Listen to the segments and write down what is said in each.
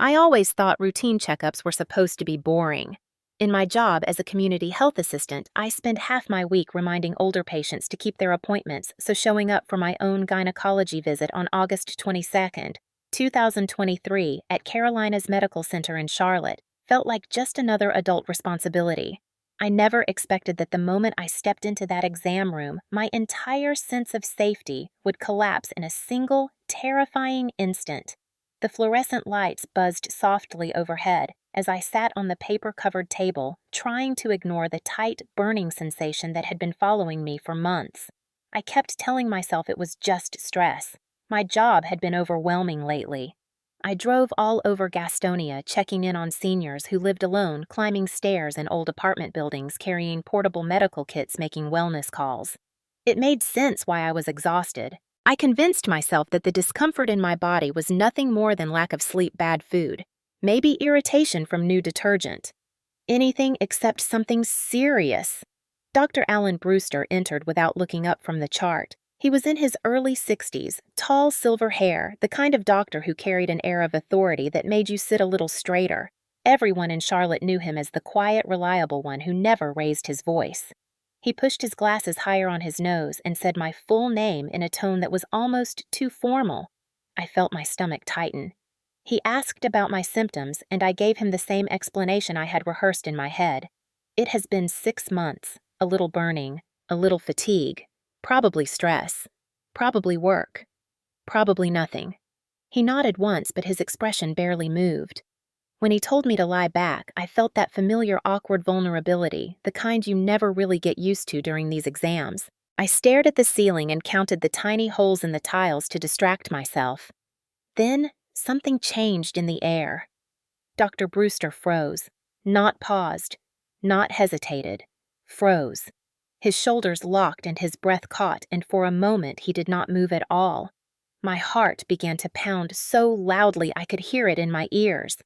I always thought routine checkups were supposed to be boring. In my job as a community health assistant, I spend half my week reminding older patients to keep their appointments, so showing up for my own gynecology visit on August 22nd, 2023, at Carolina's Medical Center in Charlotte felt like just another adult responsibility. I never expected that the moment I stepped into that exam room, my entire sense of safety would collapse in a single, terrifying instant. The fluorescent lights buzzed softly overhead as I sat on the paper-covered table, trying to ignore the tight, burning sensation that had been following me for months. I kept telling myself it was just stress. My job had been overwhelming lately. I drove all over Gastonia, checking in on seniors who lived alone, climbing stairs in old apartment buildings, carrying portable medical kits, making wellness calls. It made sense why I was exhausted. I convinced myself that the discomfort in my body was nothing more than lack of sleep, bad food, maybe irritation from new detergent. Anything except something serious. Dr. Alan Brewster entered without looking up from the chart. He was in his early 60s, tall silver hair, the kind of doctor who carried an air of authority that made you sit a little straighter. Everyone in Charlotte knew him as the quiet, reliable one who never raised his voice. He pushed his glasses higher on his nose and said my full name in a tone that was almost too formal. I felt my stomach tighten. He asked about my symptoms, and I gave him the same explanation I had rehearsed in my head. It has been 6 months, a little burning, a little fatigue, probably stress, probably work, probably nothing. He nodded once, but his expression barely moved. When he told me to lie back, I felt that familiar awkward vulnerability, the kind you never really get used to during these exams. I stared at the ceiling and counted the tiny holes in the tiles to distract myself. Then, something changed in the air. Dr. Brewster froze, not paused, not hesitated, froze. His shoulders locked and his breath caught, and for a moment he did not move at all. My heart began to pound so loudly I could hear it in my ears.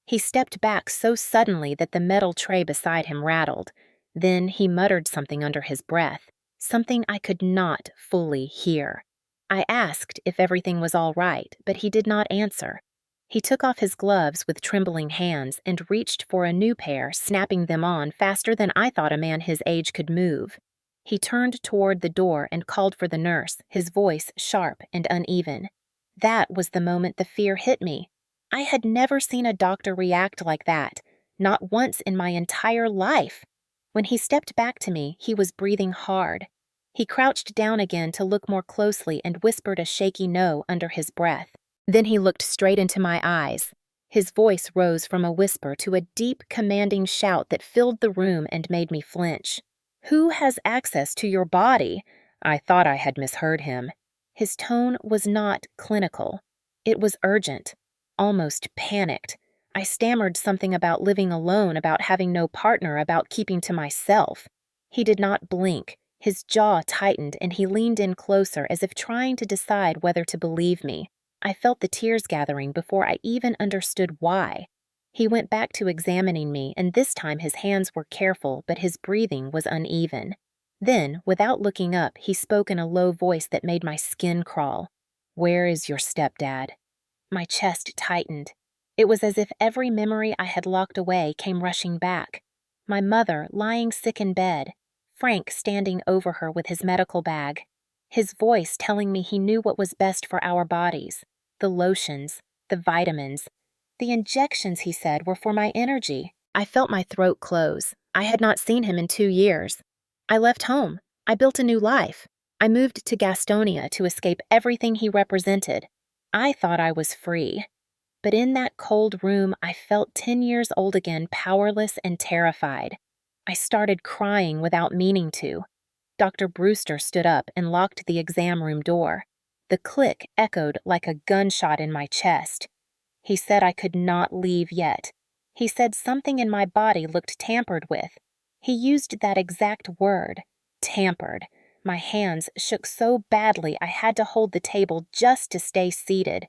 He stepped back so suddenly that the metal tray beside him rattled. Then he muttered something under his breath, something I could not fully hear. I asked if everything was all right, but he did not answer. He took off his gloves with trembling hands and reached for a new pair, snapping them on faster than I thought a man his age could move. He turned toward the door and called for the nurse, his voice sharp and uneven. That was the moment the fear hit me. I had never seen a doctor react like that, not once in my entire life. When he stepped back to me, he was breathing hard. He crouched down again to look more closely and whispered a shaky no under his breath. Then he looked straight into my eyes. His voice rose from a whisper to a deep, commanding shout that filled the room and made me flinch. "Who has access to your body?" I thought I had misheard him. His tone was not clinical. It was urgent. Almost panicked. I stammered something about living alone, about having no partner, about keeping to myself. He did not blink. His jaw tightened, and he leaned in closer as if trying to decide whether to believe me. I felt the tears gathering before I even understood why. He went back to examining me, and this time his hands were careful, but his breathing was uneven. Then, without looking up, he spoke in a low voice that made my skin crawl. "Where is your stepdad?" My chest tightened. It was as if every memory I had locked away came rushing back. My mother lying sick in bed, Frank standing over her with his medical bag, his voice telling me he knew what was best for our bodies, the lotions, the vitamins. The injections, he said, were for my energy. I felt my throat close. I had not seen him in 2 years. I left home. I built a new life. I moved to Gastonia to escape everything he represented. I thought I was free. But in that cold room, I felt 10 years old again, powerless and terrified. I started crying without meaning to. Dr. Brewster stood up and locked the exam room door. The click echoed like a gunshot in my chest. He said I could not leave yet. He said something in my body looked tampered with. He used that exact word, tampered. My hands shook so badly I had to hold the table just to stay seated.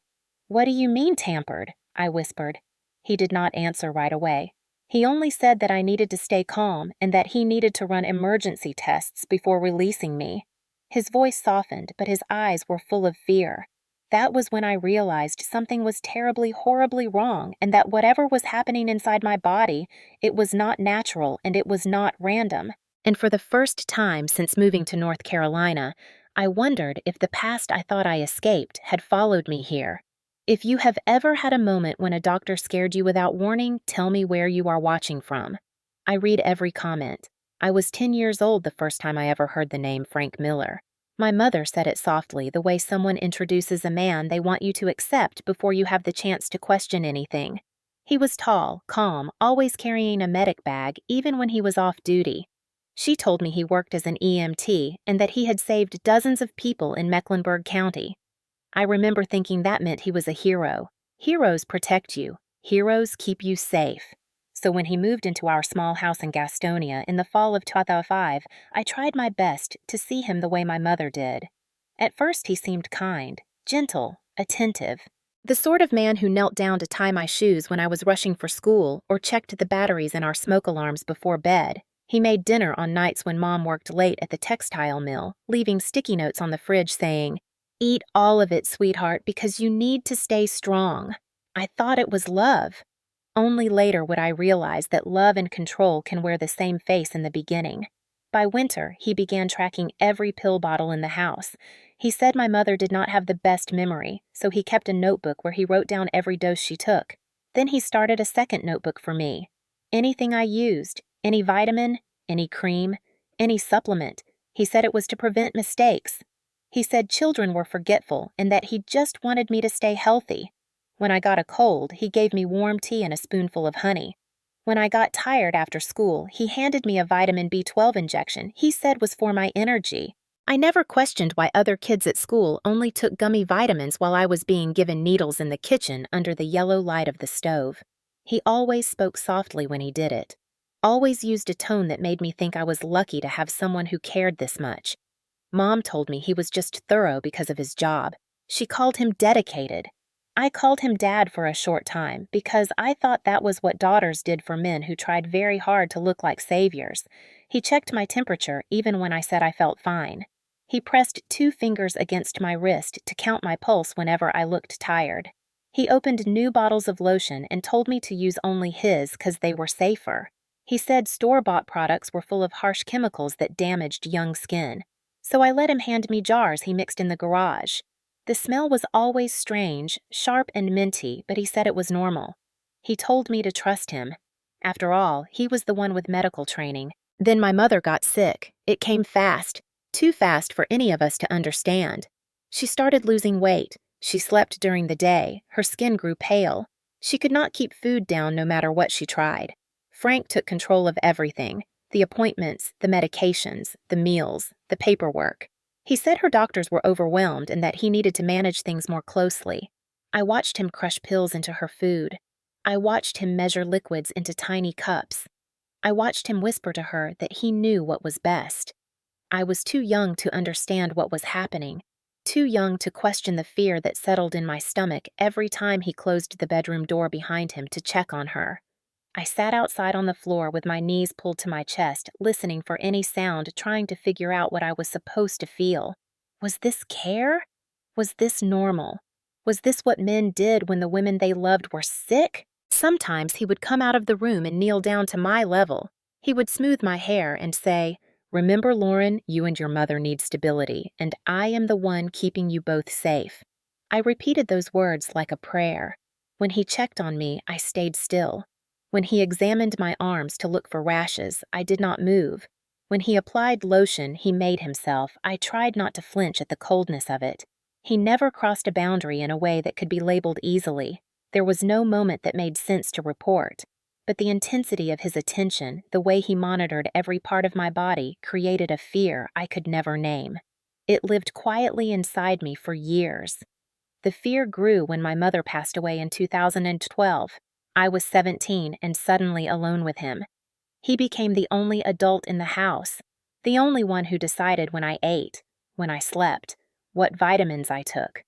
"What do you mean tampered?" I whispered. He did not answer right away. He only said that I needed to stay calm and that he needed to run emergency tests before releasing me. His voice softened, but his eyes were full of fear. That was when I realized something was terribly, horribly wrong, and that whatever was happening inside my body, it was not natural and it was not random. And for the first time since moving to North Carolina, I wondered if the past I thought I escaped had followed me here. If you have ever had a moment when a doctor scared you without warning, tell me where you are watching from. I read every comment. I was 10 years old the first time I ever heard the name Frank Miller. My mother said it softly, the way someone introduces a man they want you to accept before you have the chance to question anything. He was tall, calm, always carrying a medic bag, even when he was off duty. She told me he worked as an EMT and that he had saved dozens of people in Mecklenburg County. I remember thinking that meant he was a hero. Heroes protect you. Heroes keep you safe. So when he moved into our small house in Gastonia in the fall of 2005, I tried my best to see him the way my mother did. At first he seemed kind, gentle, attentive. The sort of man who knelt down to tie my shoes when I was rushing for school or checked the batteries in our smoke alarms before bed. He made dinner on nights when Mom worked late at the textile mill, leaving sticky notes on the fridge saying, "Eat all of it, sweetheart, because you need to stay strong." I thought it was love. Only later would I realize that love and control can wear the same face in the beginning. By winter, he began tracking every pill bottle in the house. He said my mother did not have the best memory, so he kept a notebook where he wrote down every dose she took. Then he started a second notebook for me. Anything I used, any vitamin, any cream, any supplement, he said it was to prevent mistakes. He said children were forgetful and that he just wanted me to stay healthy. When I got a cold, he gave me warm tea and a spoonful of honey. When I got tired after school, he handed me a vitamin B12 injection he said was for my energy. I never questioned why other kids at school only took gummy vitamins while I was being given needles in the kitchen under the yellow light of the stove. He always spoke softly when he did it. Always used a tone that made me think I was lucky to have someone who cared this much. Mom told me he was just thorough because of his job. She called him dedicated. I called him Dad for a short time because I thought that was what daughters did for men who tried very hard to look like saviors. He checked my temperature even when I said I felt fine. He pressed 2 fingers against my wrist to count my pulse whenever I looked tired. He opened new bottles of lotion and told me to use only his because they were safer. He said store-bought products were full of harsh chemicals that damaged young skin. So I let him hand me jars he mixed in the garage. The smell was always strange, sharp and minty, but he said it was normal. He told me to trust him. After all, he was the one with medical training. Then my mother got sick. It came fast, too fast for any of us to understand. She started losing weight. She slept during the day. Her skin grew pale. She could not keep food down no matter what she tried. Frank took control of everything: the appointments, the medications, the meals, the paperwork. He said her doctors were overwhelmed and that he needed to manage things more closely. I watched him crush pills into her food. I watched him measure liquids into tiny cups. I watched him whisper to her that he knew what was best. I was too young to understand what was happening, too young to question the fear that settled in my stomach every time he closed the bedroom door behind him to check on her. I sat outside on the floor with my knees pulled to my chest, listening for any sound, trying to figure out what I was supposed to feel. Was this care? Was this normal? Was this what men did when the women they loved were sick? Sometimes he would come out of the room and kneel down to my level. He would smooth my hair and say, "Remember, Lauren, you and your mother need stability, and I am the one keeping you both safe." I repeated those words like a prayer. When he checked on me, I stayed still. When he examined my arms to look for rashes, I did not move. When he applied lotion he made himself, I tried not to flinch at the coldness of it. He never crossed a boundary in a way that could be labeled easily. There was no moment that made sense to report. But the intensity of his attention, the way he monitored every part of my body, created a fear I could never name. It lived quietly inside me for years. The fear grew when my mother passed away in 2012. I was 17 and suddenly alone with him. He became the only adult in the house, the only one who decided when I ate, when I slept, what vitamins I took.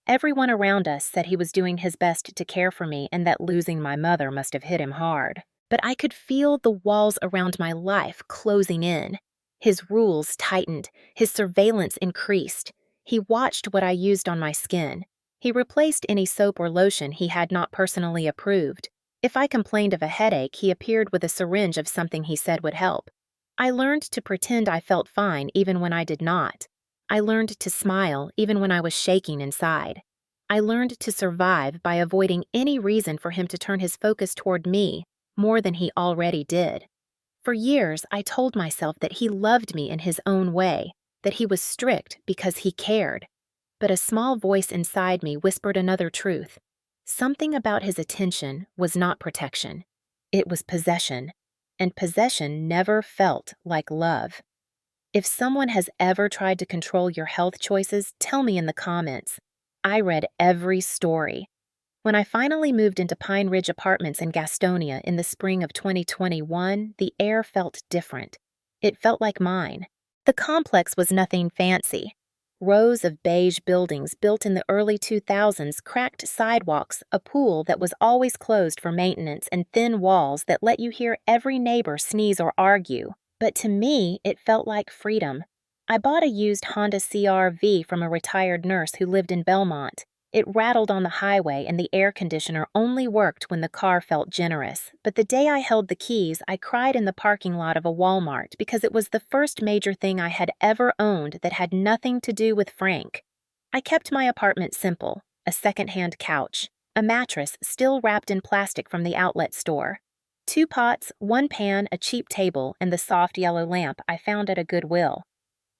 Everyone around us said he was doing his best to care for me and that losing my mother must have hit him hard. But I could feel the walls around my life closing in. His rules tightened, his surveillance increased. He watched what I used on my skin. He replaced any soap or lotion he had not personally approved. If I complained of a headache, he appeared with a syringe of something he said would help. I learned to pretend I felt fine even when I did not. I learned to smile even when I was shaking inside. I learned to survive by avoiding any reason for him to turn his focus toward me more than he already did. For years, I told myself that he loved me in his own way, that he was strict because he cared. But a small voice inside me whispered another truth. Something about his attention was not protection. It was possession, and possession never felt like love. If someone has ever tried to control your health choices, tell me in the comments. I read every story. When I finally moved into Pine Ridge Apartments in Gastonia in the spring of 2021, the air felt different. It felt like mine. The complex was nothing fancy. Rows of beige buildings built in the early 2000s, cracked sidewalks, a pool that was always closed for maintenance, and thin walls that let you hear every neighbor sneeze or argue. But to me, it felt like freedom. I bought a used Honda CR-V from a retired nurse who lived in Belmont. It rattled on the highway and the air conditioner only worked when the car felt generous. But the day I held the keys, I cried in the parking lot of a Walmart because it was the first major thing I had ever owned that had nothing to do with Frank. I kept my apartment simple: a second-hand couch, a mattress still wrapped in plastic from the outlet store, 2 pots, 1 pan, a cheap table, and the soft yellow lamp I found at a Goodwill.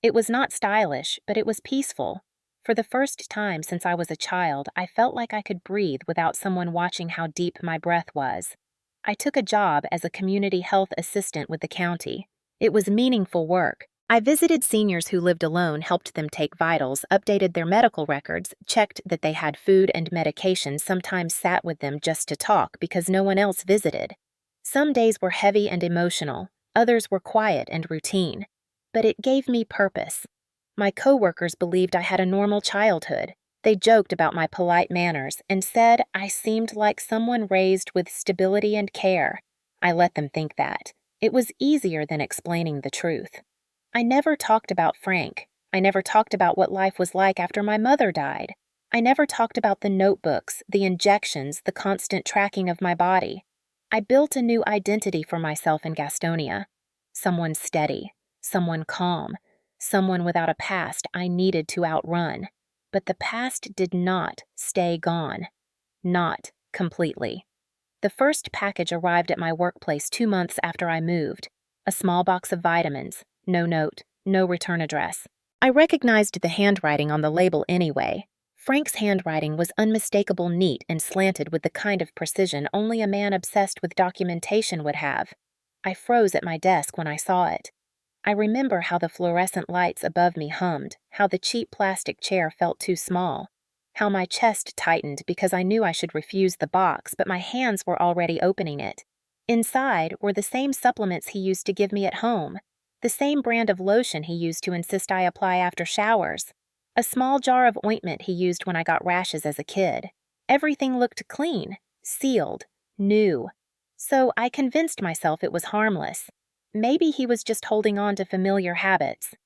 It was not stylish, but it was peaceful. For the first time since I was a child, I felt like I could breathe without someone watching how deep my breath was. I took a job as a community health assistant with the county. It was meaningful work. I visited seniors who lived alone, helped them take vitals, updated their medical records, checked that they had food and medication, sometimes sat with them just to talk because no one else visited. Some days were heavy and emotional, others were quiet and routine. But it gave me purpose. My coworkers believed I had a normal childhood. They joked about my polite manners and said I seemed like someone raised with stability and care. I let them think that. It was easier than explaining the truth. I never talked about Frank. I never talked about what life was like after my mother died. I never talked about the notebooks, the injections, the constant tracking of my body. I built a new identity for myself in Gastonia. Someone steady, someone calm, someone without a past I needed to outrun. But the past did not stay gone. Not completely. The first package arrived at my workplace 2 months after I moved. A small box of vitamins. No note, no return address. I recognized the handwriting on the label anyway. Frank's handwriting was unmistakable, neat, and slanted with the kind of precision only a man obsessed with documentation would have. I froze at my desk when I saw it. I remember how the fluorescent lights above me hummed, how the cheap plastic chair felt too small, how my chest tightened because I knew I should refuse the box, but my hands were already opening it. Inside were the same supplements he used to give me at home, the same brand of lotion he used to insist I apply after showers, a small jar of ointment he used when I got rashes as a kid. Everything looked clean, sealed, new. So I convinced myself it was harmless. Maybe he was just holding on to familiar habits.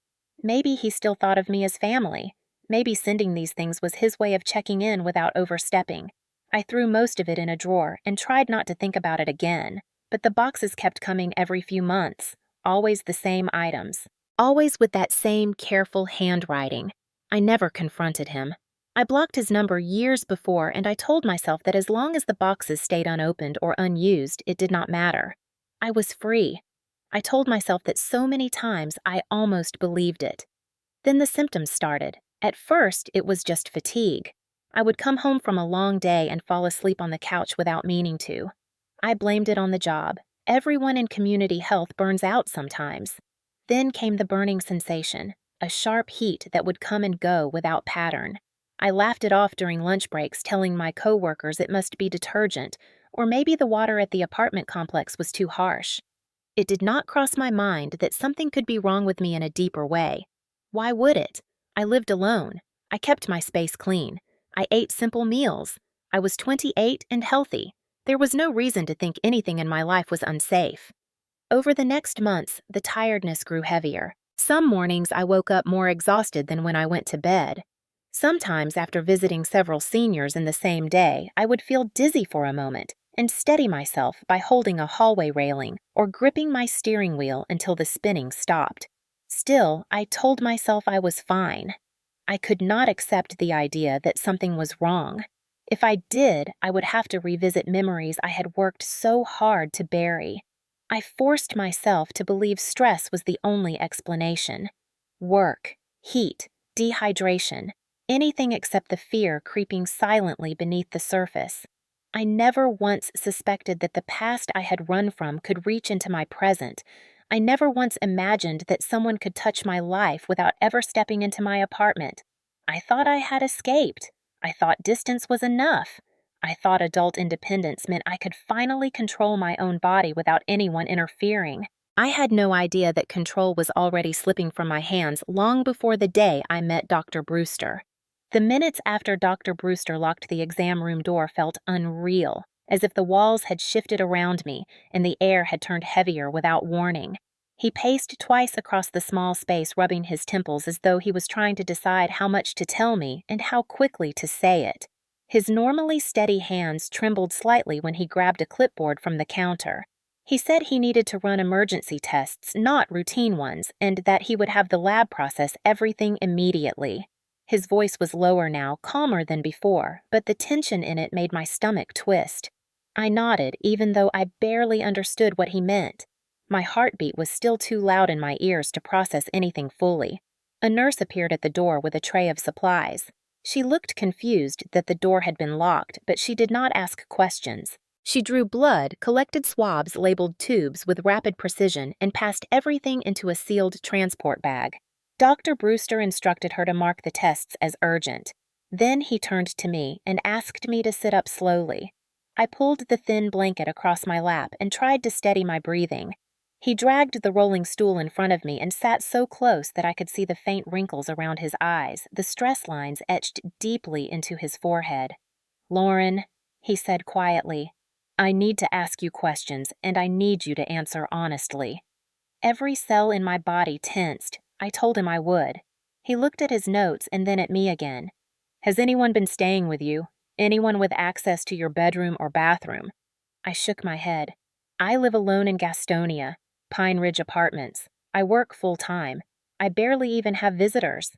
Maybe he still thought of me as family. Maybe sending these things was his way of checking in without overstepping. I threw most of it in a drawer and tried not to think about it again. But the boxes kept coming every few months, always the same items, always with that same careful handwriting. I never confronted him. I blocked his number years before, and I told myself that as long as the boxes stayed unopened or unused, it did not matter. I was free. I told myself that so many times I almost believed it. Then the symptoms started. At first, it was just fatigue. I would come home from a long day and fall asleep on the couch without meaning to. I blamed it on the job. Everyone in community health burns out sometimes. Then came the burning sensation, a sharp heat that would come and go without pattern. I laughed it off during lunch breaks, telling my coworkers it must be detergent, or maybe the water at the apartment complex was too harsh. It did not cross my mind that something could be wrong with me in a deeper way. Why would it? I lived alone. I kept my space clean. I ate simple meals. I was 28 and healthy. There was no reason to think anything in my life was unsafe. Over the next months, the tiredness grew heavier. Some mornings I woke up more exhausted than when I went to bed. Sometimes, after visiting several seniors in the same day, I would feel dizzy for a moment and steady myself by holding a hallway railing or gripping my steering wheel until the spinning stopped. Still, I told myself I was fine. I could not accept the idea that something was wrong. If I did, I would have to revisit memories I had worked so hard to bury. I forced myself to believe stress was the only explanation. Work, heat, dehydration, anything except the fear creeping silently beneath the surface. I never once suspected that the past I had run from could reach into my present. I never once imagined that someone could touch my life without ever stepping into my apartment. I thought I had escaped. I thought distance was enough. I thought adult independence meant I could finally control my own body without anyone interfering. I had no idea that control was already slipping from my hands long before the day I met Dr. Brewster. The minutes after Dr. Brewster locked the exam room door felt unreal, as if the walls had shifted around me and the air had turned heavier without warning. He paced twice across the small space, rubbing his temples as though he was trying to decide how much to tell me and how quickly to say it. His normally steady hands trembled slightly when he grabbed a clipboard from the counter. He said he needed to run emergency tests, not routine ones, and that he would have the lab process everything immediately. His voice was lower now, calmer than before, but the tension in it made my stomach twist. I nodded, even though I barely understood what he meant. My heartbeat was still too loud in my ears to process anything fully. A nurse appeared at the door with a tray of supplies. She looked confused that the door had been locked, but she did not ask questions. She drew blood, collected swabs labeled tubes with rapid precision, and passed everything into a sealed transport bag. Dr. Brewster instructed her to mark the tests as urgent. Then he turned to me and asked me to sit up slowly. I pulled the thin blanket across my lap and tried to steady my breathing. He dragged the rolling stool in front of me and sat so close that I could see the faint wrinkles around his eyes, the stress lines etched deeply into his forehead. "Lauren," he said quietly, "I need to ask you questions, and I need you to answer honestly." Every cell in my body tensed. I told him I would. He looked at his notes and then at me again. "Has anyone been staying with you? Anyone with access to your bedroom or bathroom?" I shook my head. "I live alone in Gastonia, Pine Ridge Apartments. I work full-time. I barely even have visitors."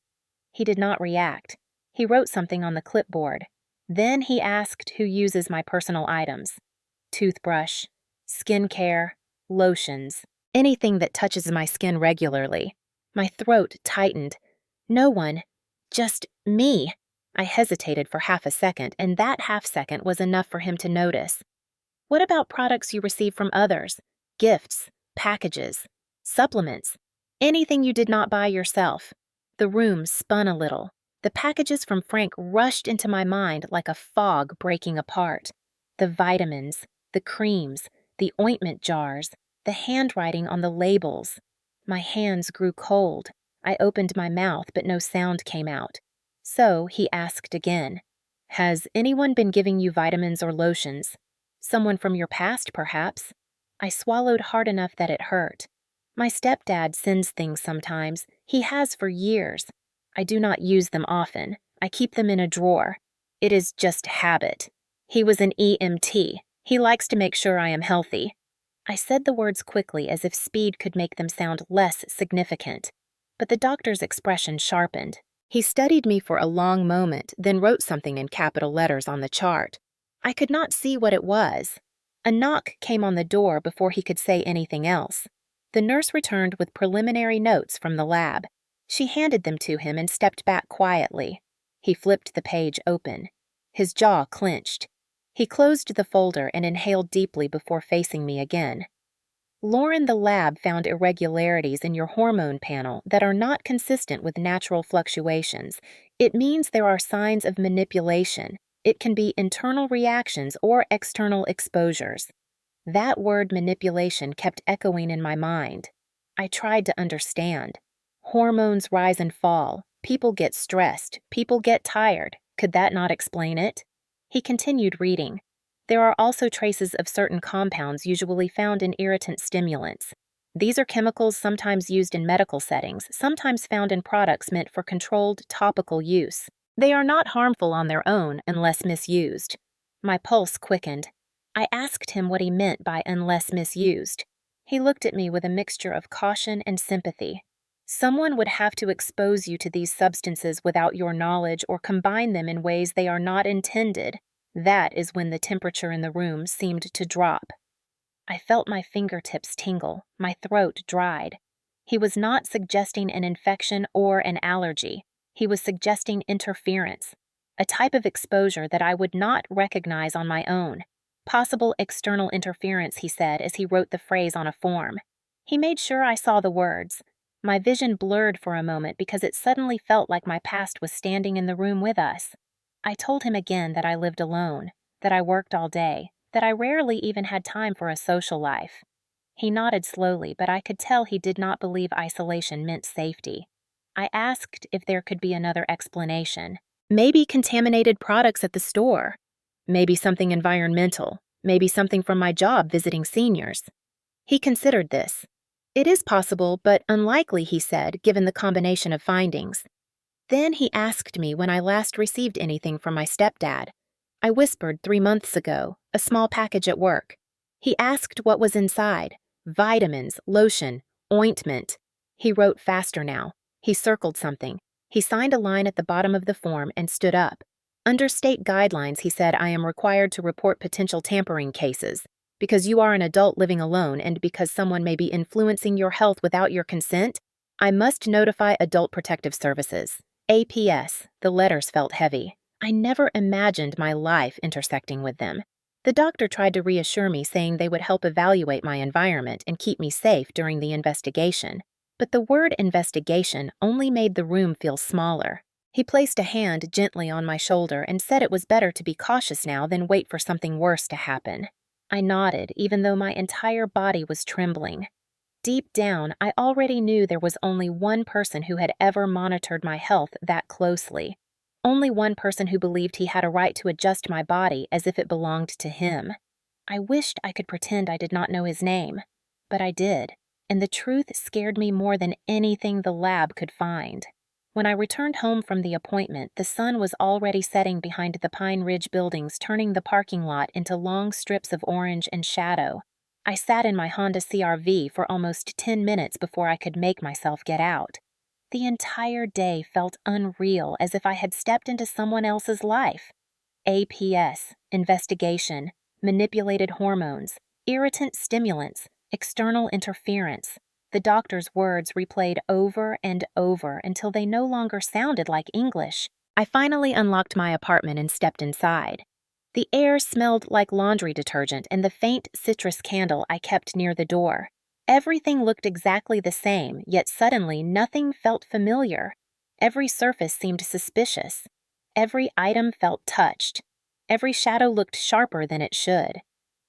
He did not react. He wrote something on the clipboard. Then he asked who uses my personal items. Toothbrush, skincare, lotions, anything that touches my skin regularly. My throat tightened. "No one. Just me." I hesitated for half a second, and that half second was enough for him to notice. "What about products you receive from others? Gifts, packages, supplements, anything you did not buy yourself?" The room spun a little. The packages from Frank rushed into my mind like a fog breaking apart. The vitamins, the creams, the ointment jars, the handwriting on the labels. My hands grew cold. I opened my mouth, but no sound came out. So he asked again, "Has anyone been giving you vitamins or lotions? Someone from your past, perhaps?" I swallowed hard enough that it hurt. "My stepdad sends things sometimes. He has for years. I do not use them often. I keep them in a drawer. It is just habit. He was an EMT. He likes to make sure I am healthy." I said the words quickly as if speed could make them sound less significant. But the doctor's expression sharpened. He studied me for a long moment, then wrote something in capital letters on the chart. I could not see what it was. A knock came on the door before he could say anything else. The nurse returned with preliminary notes from the lab. She handed them to him and stepped back quietly. He flipped the page open. His jaw clenched. He closed the folder and inhaled deeply before facing me again. "Lauren, the lab found irregularities in your hormone panel that are not consistent with natural fluctuations. It means there are signs of manipulation. It can be internal reactions or external exposures." That word manipulation kept echoing in my mind. I tried to understand. Hormones rise and fall. People get stressed. People get tired. Could that not explain it? He continued reading. "There are also traces of certain compounds usually found in irritant stimulants. These are chemicals sometimes used in medical settings, sometimes found in products meant for controlled topical use. They are not harmful on their own unless misused. My pulse quickened. I asked him what he meant by unless misused. He looked at me with a mixture of caution and sympathy. Someone would have to expose you to these substances without your knowledge or combine them in ways they are not intended. That is when the temperature in the room seemed to drop. I felt my fingertips tingle, my throat dried. He was not suggesting an infection or an allergy. He was suggesting interference, a type of exposure that I would not recognize on my own. Possible external interference, he said as he wrote the phrase on a form. He made sure I saw the words. My vision blurred for a moment because it suddenly felt like my past was standing in the room with us. I told him again that I lived alone, that I worked all day, that I rarely even had time for a social life. He nodded slowly, but I could tell he did not believe isolation meant safety. I asked if there could be another explanation. Maybe contaminated products at the store. Maybe something environmental. Maybe something from my job visiting seniors. He considered this. It is possible, but unlikely, he said, given the combination of findings. Then he asked me when I last received anything from my stepdad. I whispered 3 months ago, a small package at work. He asked what was inside. Vitamins, lotion, ointment. He wrote faster now. He circled something. He signed a line at the bottom of the form and stood up. Under state guidelines, he said, I am required to report potential tampering cases. Because you are an adult living alone and because someone may be influencing your health without your consent, I must notify Adult Protective Services. APS. The letters felt heavy. I never imagined my life intersecting with them. The doctor tried to reassure me, saying they would help evaluate my environment and keep me safe during the investigation. But the word investigation only made the room feel smaller. He placed a hand gently on my shoulder and said it was better to be cautious now than wait for something worse to happen. I nodded, even though my entire body was trembling. Deep down, I already knew there was only one person who had ever monitored my health that closely. Only one person who believed he had a right to adjust my body as if it belonged to him. I wished I could pretend I did not know his name, but I did, and the truth scared me more than anything the lab could find. When I returned home from the appointment, the sun was already setting behind the Pine Ridge buildings, turning the parking lot into long strips of orange and shadow. I sat in my Honda CR-V for almost 10 minutes before I could make myself get out. The entire day felt unreal, as if I had stepped into someone else's life. APS, investigation, manipulated hormones, irritant stimulants, external interference. The doctor's words replayed over and over until they no longer sounded like English. I finally unlocked my apartment and stepped inside. The air smelled like laundry detergent and the faint citrus candle I kept near the door. Everything looked exactly the same, yet suddenly nothing felt familiar. Every surface seemed suspicious. Every item felt touched. Every shadow looked sharper than it should.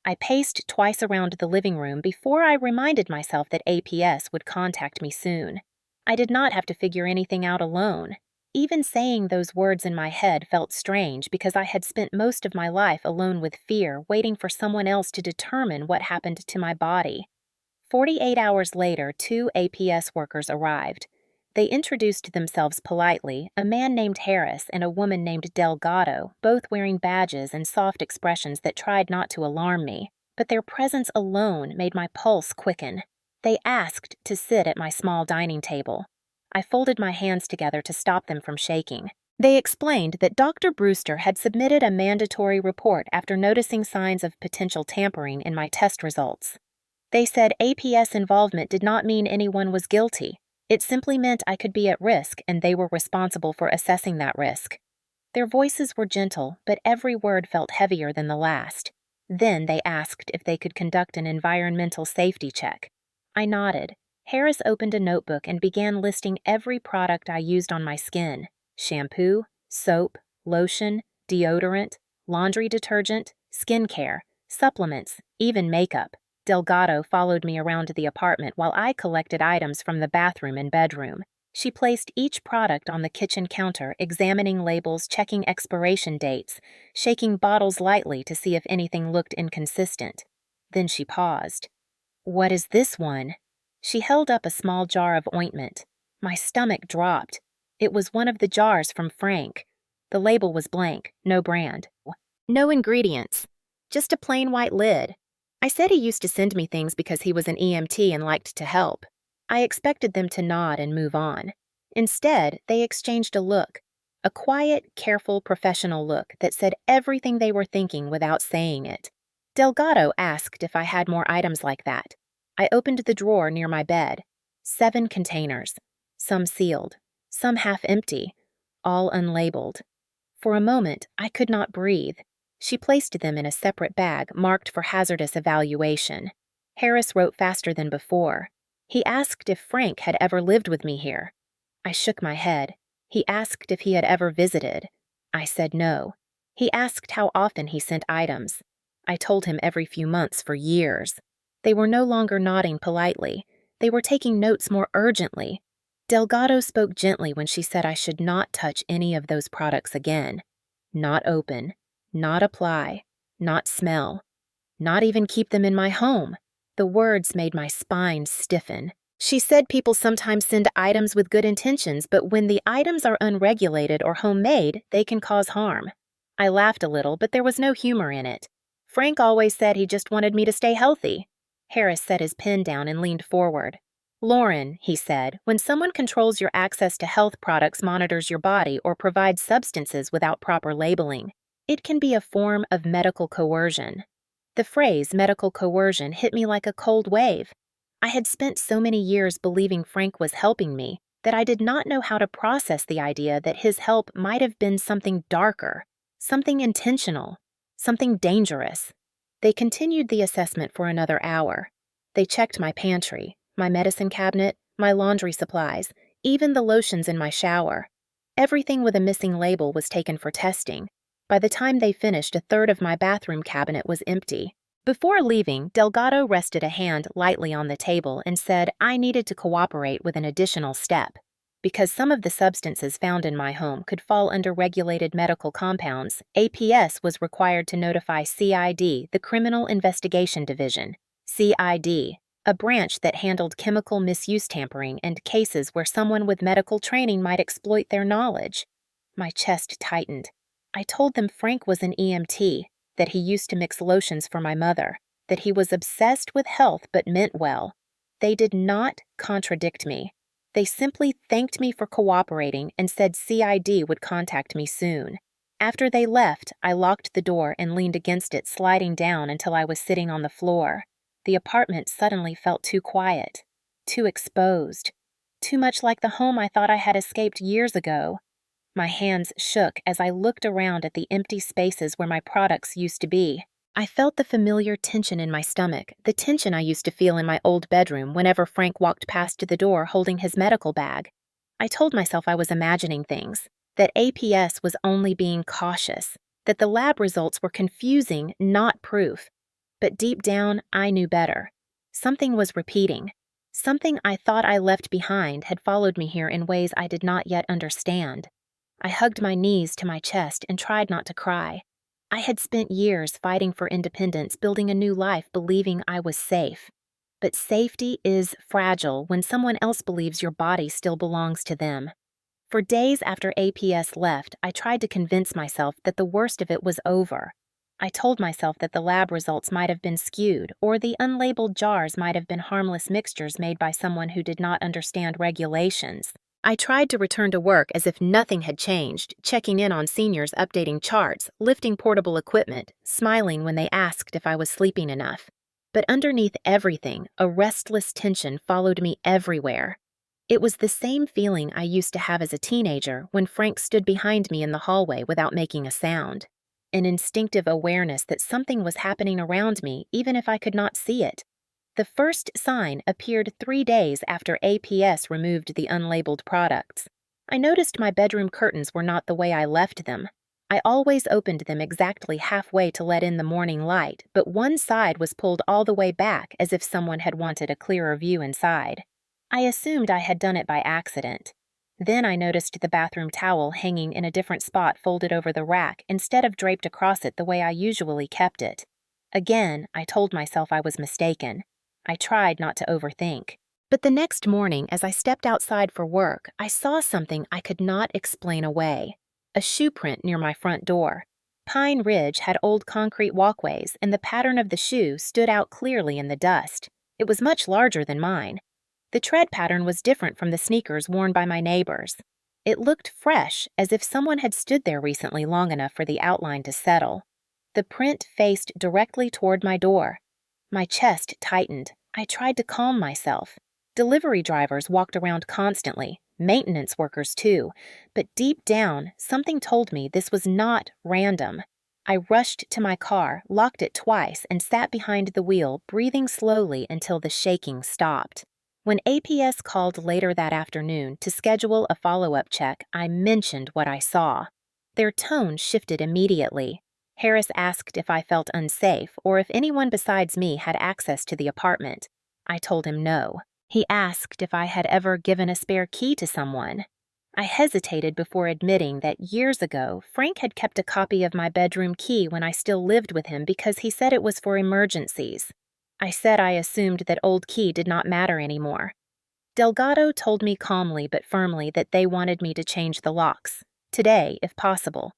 I paced twice around the living room before I reminded myself that APS would contact me soon. I did not have to figure anything out alone. Even saying those words in my head felt strange because I had spent most of my life alone with fear, waiting for someone else to determine what happened to my body. 48 hours later, 2 APS workers arrived. They introduced themselves politely, a man named Harris and a woman named Delgado, both wearing badges and soft expressions that tried not to alarm me, but their presence alone made my pulse quicken. They asked to sit at my small dining table. I folded my hands together to stop them from shaking. They explained that Dr. Brewster had submitted a mandatory report after noticing signs of potential tampering in my test results. They said APS involvement did not mean anyone was guilty. It simply meant I could be at risk, and they were responsible for assessing that risk. Their voices were gentle, but every word felt heavier than the last. Then they asked if they could conduct an environmental safety check. I nodded. Harris opened a notebook and began listing every product I used on my skin: shampoo, soap, lotion, deodorant, laundry detergent, skincare, supplements, even makeup. Delgado followed me around the apartment while I collected items from the bathroom and bedroom. She placed each product on the kitchen counter, examining labels, checking expiration dates, shaking bottles lightly to see if anything looked inconsistent. Then she paused. "What is this one?" She held up a small jar of ointment. My stomach dropped. It was one of the jars from Frank. The label was blank, no brand. No ingredients. Just a plain white lid. I said he used to send me things because he was an EMT and liked to help. I expected them to nod and move on. Instead, they exchanged a look. A quiet, careful, professional look that said everything they were thinking without saying it. Delgado asked if I had more items like that. I opened the drawer near my bed. 7 containers. Some sealed. Some half empty. All unlabeled. For a moment, I could not breathe. She placed them in a separate bag marked for hazardous evaluation. Harris wrote faster than before. He asked if Frank had ever lived with me here. I shook my head. He asked if he had ever visited. I said no. He asked how often he sent items. I told him every few months for years. They were no longer nodding politely. They were taking notes more urgently. Delgado spoke gently when she said I should not touch any of those products again. Not open. Not apply. Not smell. Not even keep them in my home. The words made my spine stiffen. She said people sometimes send items with good intentions, but when the items are unregulated or homemade, they can cause harm. I laughed a little, but there was no humor in it. Frank always said he just wanted me to stay healthy. Harris set his pen down and leaned forward. Lauren, he said, when someone controls your access to health products, monitors your body, or provides substances without proper labeling, it can be a form of medical coercion. The phrase medical coercion hit me like a cold wave. I had spent so many years believing Frank was helping me that I did not know how to process the idea that his help might have been something darker, something intentional, something dangerous. They continued the assessment for another hour. They checked my pantry, my medicine cabinet, my laundry supplies, even the lotions in my shower. Everything with a missing label was taken for testing. By the time they finished, 1/3 of my bathroom cabinet was empty. Before leaving, Delgado rested a hand lightly on the table and said I needed to cooperate with an additional step. Because some of the substances found in my home could fall under regulated medical compounds, APS was required to notify CID, the Criminal Investigation Division. CID, a branch that handled chemical misuse tampering and cases where someone with medical training might exploit their knowledge. My chest tightened. I told them Frank was an EMT, that he used to mix lotions for my mother, that he was obsessed with health but meant well. They did not contradict me. They simply thanked me for cooperating and said CID would contact me soon. After they left, I locked the door and leaned against it, sliding down until I was sitting on the floor. The apartment suddenly felt too quiet, too exposed, too much like the home I thought I had escaped years ago. My hands shook as I looked around at the empty spaces where my products used to be. I felt the familiar tension in my stomach, the tension I used to feel in my old bedroom whenever Frank walked past the door holding his medical bag. I told myself I was imagining things, that APS was only being cautious, that the lab results were confusing, not proof. But deep down, I knew better. Something was repeating. Something I thought I left behind had followed me here in ways I did not yet understand. I hugged my knees to my chest and tried not to cry. I had spent years fighting for independence, building a new life, believing I was safe. But safety is fragile when someone else believes your body still belongs to them. For days after APS left, I tried to convince myself that the worst of it was over. I told myself that the lab results might have been skewed, or the unlabeled jars might have been harmless mixtures made by someone who did not understand regulations. I tried to return to work as if nothing had changed, checking in on seniors, updating charts, lifting portable equipment, smiling when they asked if I was sleeping enough. But underneath everything, a restless tension followed me everywhere. It was the same feeling I used to have as a teenager when Frank stood behind me in the hallway without making a sound. An instinctive awareness that something was happening around me, even if I could not see it. The first sign appeared 3 days after APS removed the unlabeled products. I noticed my bedroom curtains were not the way I left them. I always opened them exactly halfway to let in the morning light, but one side was pulled all the way back as if someone had wanted a clearer view inside. I assumed I had done it by accident. Then I noticed the bathroom towel hanging in a different spot folded over the rack instead of draped across it the way I usually kept it. Again, I told myself I was mistaken. I tried not to overthink. But the next morning, as I stepped outside for work, I saw something I could not explain away. A shoe print near my front door. Pine Ridge had old concrete walkways, and the pattern of the shoe stood out clearly in the dust. It was much larger than mine. The tread pattern was different from the sneakers worn by my neighbors. It looked fresh, as if someone had stood there recently long enough for the outline to settle. The print faced directly toward my door. My chest tightened. I tried to calm myself. Delivery drivers walked around constantly, maintenance workers too, but deep down, something told me this was not random. I rushed to my car, locked it twice, and sat behind the wheel, breathing slowly until the shaking stopped. When APS called later that afternoon to schedule a follow-up check, I mentioned what I saw. Their tone shifted immediately. Harris asked if I felt unsafe or if anyone besides me had access to the apartment. I told him no. He asked if I had ever given a spare key to someone. I hesitated before admitting that years ago, Frank had kept a copy of my bedroom key when I still lived with him because he said it was for emergencies. I said I assumed that old key did not matter anymore. Delgado told me calmly but firmly that they wanted me to change the locks, today if possible.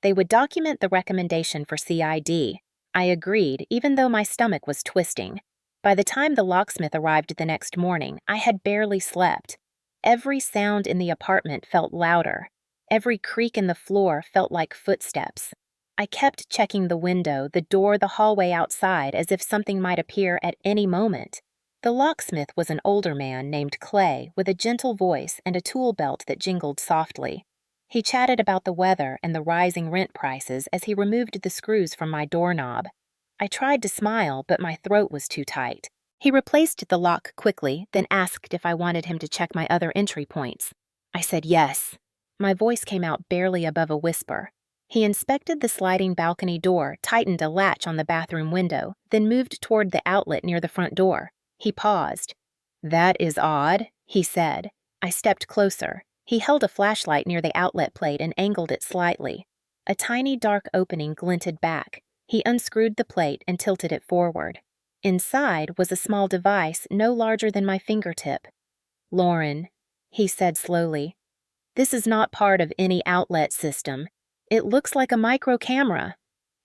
They would document the recommendation for CID. I agreed, even though my stomach was twisting. By the time the locksmith arrived the next morning, I had barely slept. Every sound in the apartment felt louder. Every creak in the floor felt like footsteps. I kept checking the window, the door, the hallway outside, as if something might appear at any moment. The locksmith was an older man named Clay, with a gentle voice and a tool belt that jingled softly. He chatted about the weather and the rising rent prices as he removed the screws from my doorknob. I tried to smile, but my throat was too tight. He replaced the lock quickly, then asked if I wanted him to check my other entry points. I said yes. My voice came out barely above a whisper. He inspected the sliding balcony door, tightened a latch on the bathroom window, then moved toward the outlet near the front door. He paused. "That is odd," he said. I stepped closer. He held a flashlight near the outlet plate and angled it slightly. A tiny dark opening glinted back. He unscrewed the plate and tilted it forward. Inside was a small device no larger than my fingertip. "Lauren," he said slowly, "this is not part of any outlet system. It looks like a micro camera."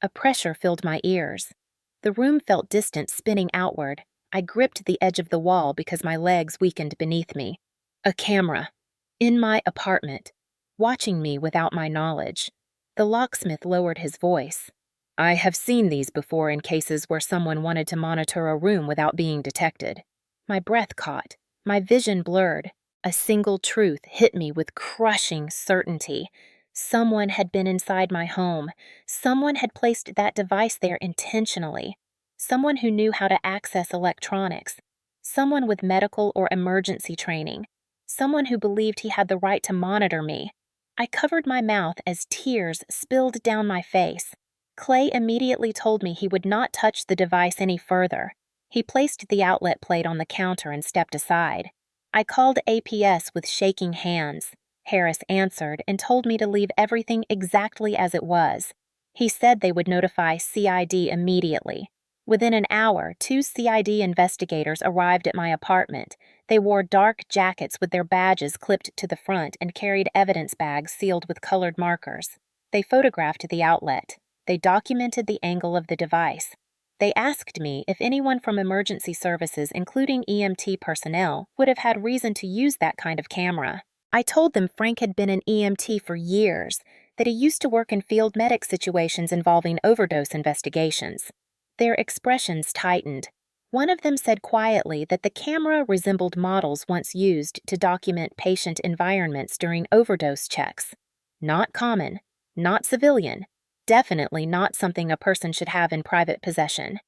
A pressure filled my ears. The room felt distant, spinning outward. I gripped the edge of the wall because my legs weakened beneath me. A camera. In my apartment. Watching me without my knowledge. The locksmith lowered his voice. "I have seen these before in cases where someone wanted to monitor a room without being detected." My breath caught. My vision blurred. A single truth hit me with crushing certainty. Someone had been inside my home. Someone had placed that device there intentionally. Someone who knew how to access electronics. Someone with medical or emergency training. Someone who believed he had the right to monitor me. I covered my mouth as tears spilled down my face. Clay immediately told me he would not touch the device any further. He placed the outlet plate on the counter and stepped aside. I called APS with shaking hands. Harris answered and told me to leave everything exactly as it was. He said they would notify CID immediately. Within an hour, 2 CID investigators arrived at my apartment. They wore dark jackets with their badges clipped to the front and carried evidence bags sealed with colored markers. They photographed the outlet. They documented the angle of the device. They asked me if anyone from emergency services, including EMT personnel, would have had reason to use that kind of camera. I told them Frank had been an EMT for years, that he used to work in field medic situations involving overdose investigations. Their expressions tightened. One of them said quietly that the camera resembled models once used to document patient environments during overdose checks. Not common, not civilian, definitely not something a person should have in private possession.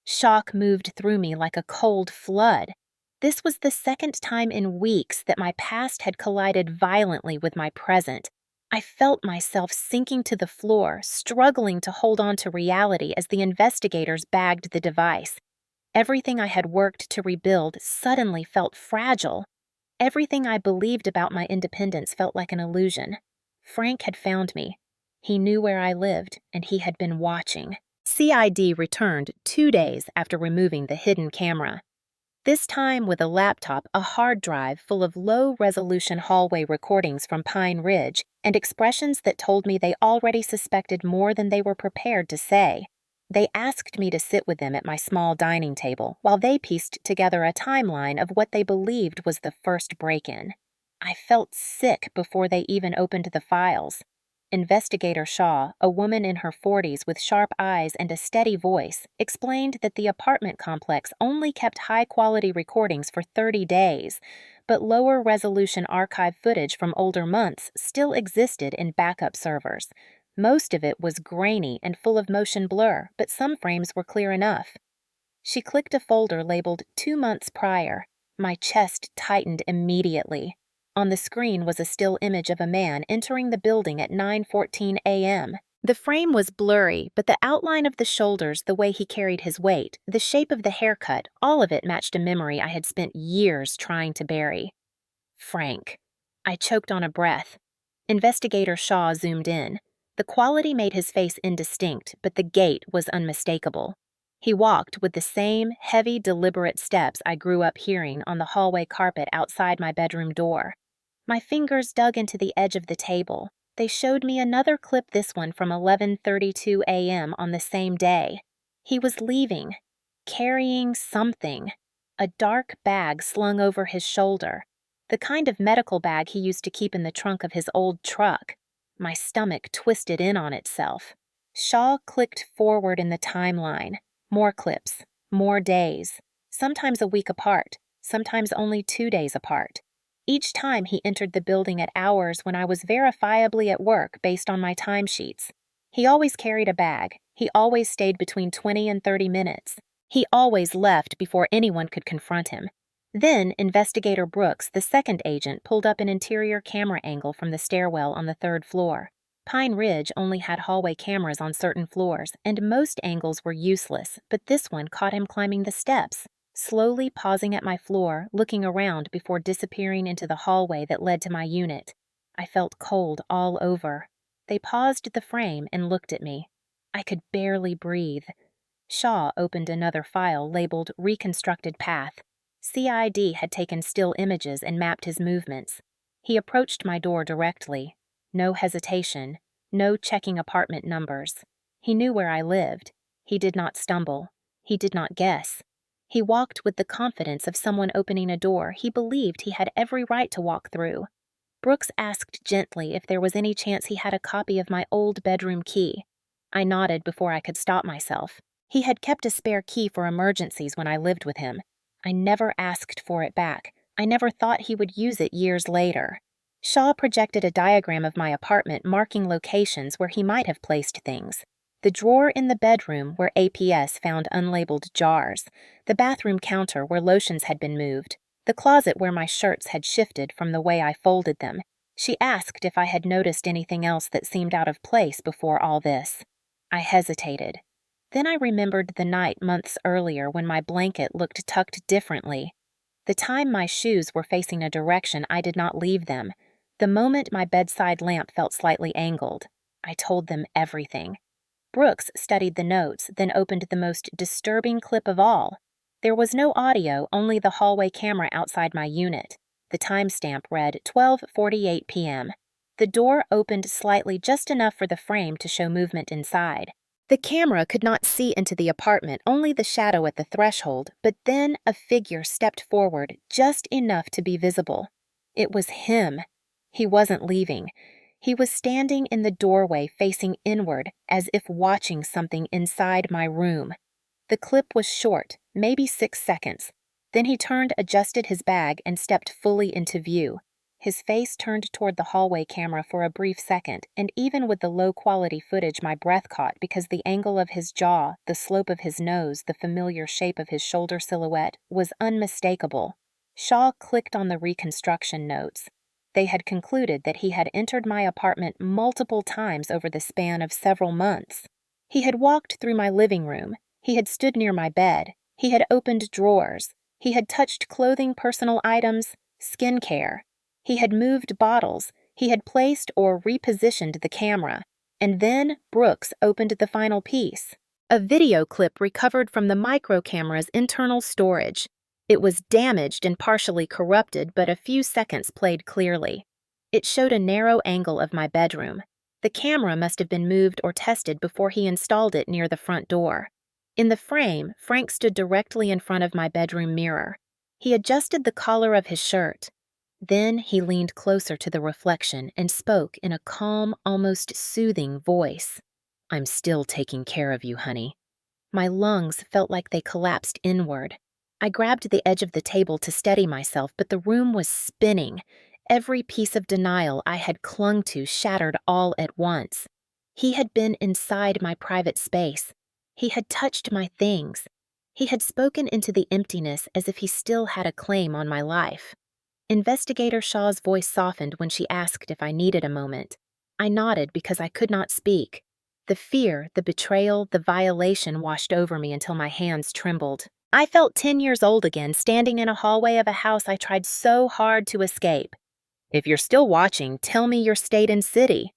Shock moved through me like a cold flood. This was the second time in weeks that my past had collided violently with my present. I felt myself sinking to the floor, struggling to hold on to reality as the investigators bagged the device. Everything I had worked to rebuild suddenly felt fragile. Everything I believed about my independence felt like an illusion. Frank had found me. He knew where I lived, and he had been watching. CID returned 2 days after removing the hidden camera. This time with a laptop, a hard drive full of low-resolution hallway recordings from Pine Ridge and expressions that told me they already suspected more than they were prepared to say. They asked me to sit with them at my small dining table while they pieced together a timeline of what they believed was the first break-in. I felt sick before they even opened the files. Investigator Shaw, a woman in her 40s with sharp eyes and a steady voice, explained that the apartment complex only kept high-quality recordings for 30 days, but lower-resolution archive footage from older months still existed in backup servers. Most of it was grainy and full of motion blur, but some frames were clear enough. She clicked a folder labeled 2 months prior. My chest tightened immediately. On the screen was a still image of a man entering the building at 9:14 a.m. The frame was blurry, but the outline of the shoulders, the way he carried his weight, the shape of the haircut, all of it matched a memory I had spent years trying to bury. Frank. I choked on a breath. Investigator Shaw zoomed in. The quality made his face indistinct, but the gait was unmistakable. He walked with the same heavy, deliberate steps I grew up hearing on the hallway carpet outside my bedroom door. My fingers dug into the edge of the table. They showed me another clip, this one from 11:32 a.m. on the same day. He was leaving, carrying something, a dark bag slung over his shoulder, the kind of medical bag he used to keep in the trunk of his old truck. My stomach twisted in on itself. Shaw clicked forward in the timeline. More clips, more days, sometimes a week apart, sometimes only 2 days apart. Each time he entered the building at hours when I was verifiably at work based on my timesheets. He always carried a bag. He always stayed between 20 and 30 minutes. He always left before anyone could confront him. Then, Investigator Brooks, the second agent, pulled up an interior camera angle from the stairwell on the 3rd floor. Pine Ridge only had hallway cameras on certain floors, and most angles were useless, but this one caught him climbing the steps, slowly pausing at my floor, looking around before disappearing into the hallway that led to my unit. I felt cold all over. They paused the frame and looked at me. I could barely breathe. Shaw opened another file labeled Reconstructed Path. CID had taken still images and mapped his movements. He approached my door directly. No hesitation, no checking apartment numbers. He knew where I lived. He did not stumble. He did not guess. He walked with the confidence of someone opening a door he believed he had every right to walk through. Brooks asked gently if there was any chance he had a copy of my old bedroom key. I nodded before I could stop myself. He had kept a spare key for emergencies when I lived with him. I never asked for it back. I never thought he would use it years later. Shaw projected a diagram of my apartment marking locations where he might have placed things. The drawer in the bedroom where APS found unlabeled jars, the bathroom counter where lotions had been moved, the closet where my shirts had shifted from the way I folded them. She asked if I had noticed anything else that seemed out of place before all this. I hesitated. Then I remembered the night months earlier when my blanket looked tucked differently. The time my shoes were facing a direction I did not leave them. The moment my bedside lamp felt slightly angled. I told them everything. Brooks studied the notes, then opened the most disturbing clip of all. There was no audio, only the hallway camera outside my unit. The timestamp read 12:48 p.m. The door opened slightly, just enough for the frame to show movement inside. The camera could not see into the apartment, only the shadow at the threshold, but then a figure stepped forward, just enough to be visible. It was him. He wasn't leaving. He was standing in the doorway facing inward, as if watching something inside my room. The clip was short, maybe 6 seconds. Then he turned, adjusted his bag, and stepped fully into view. His face turned toward the hallway camera for a brief second, and even with the low-quality footage my breath caught because the angle of his jaw, the slope of his nose, the familiar shape of his shoulder silhouette was unmistakable. Shaw clicked on the reconstruction notes. They had concluded that he had entered my apartment multiple times over the span of several months. He had walked through my living room. He had stood near my bed. He had opened drawers. He had touched clothing, personal items, skincare. He had moved bottles. He had placed or repositioned the camera. And then Brooks opened the final piece. A video clip recovered from the micro camera's internal storage. It was damaged and partially corrupted, but a few seconds played clearly. It showed a narrow angle of my bedroom. The camera must have been moved or tested before he installed it near the front door. In the frame, Frank stood directly in front of my bedroom mirror. He adjusted the collar of his shirt. Then he leaned closer to the reflection and spoke in a calm, almost soothing voice. "I'm still taking care of you, honey." My lungs felt like they collapsed inward. I grabbed the edge of the table to steady myself, but the room was spinning. Every piece of denial I had clung to shattered all at once. He had been inside my private space. He had touched my things. He had spoken into the emptiness as if he still had a claim on my life. Investigator Shaw's voice softened when she asked if I needed a moment. I nodded because I could not speak. The fear, the betrayal, the violation washed over me until my hands trembled. I felt 10 years old again, standing in a hallway of a house I tried so hard to escape. "If you're still watching, tell me your state and city."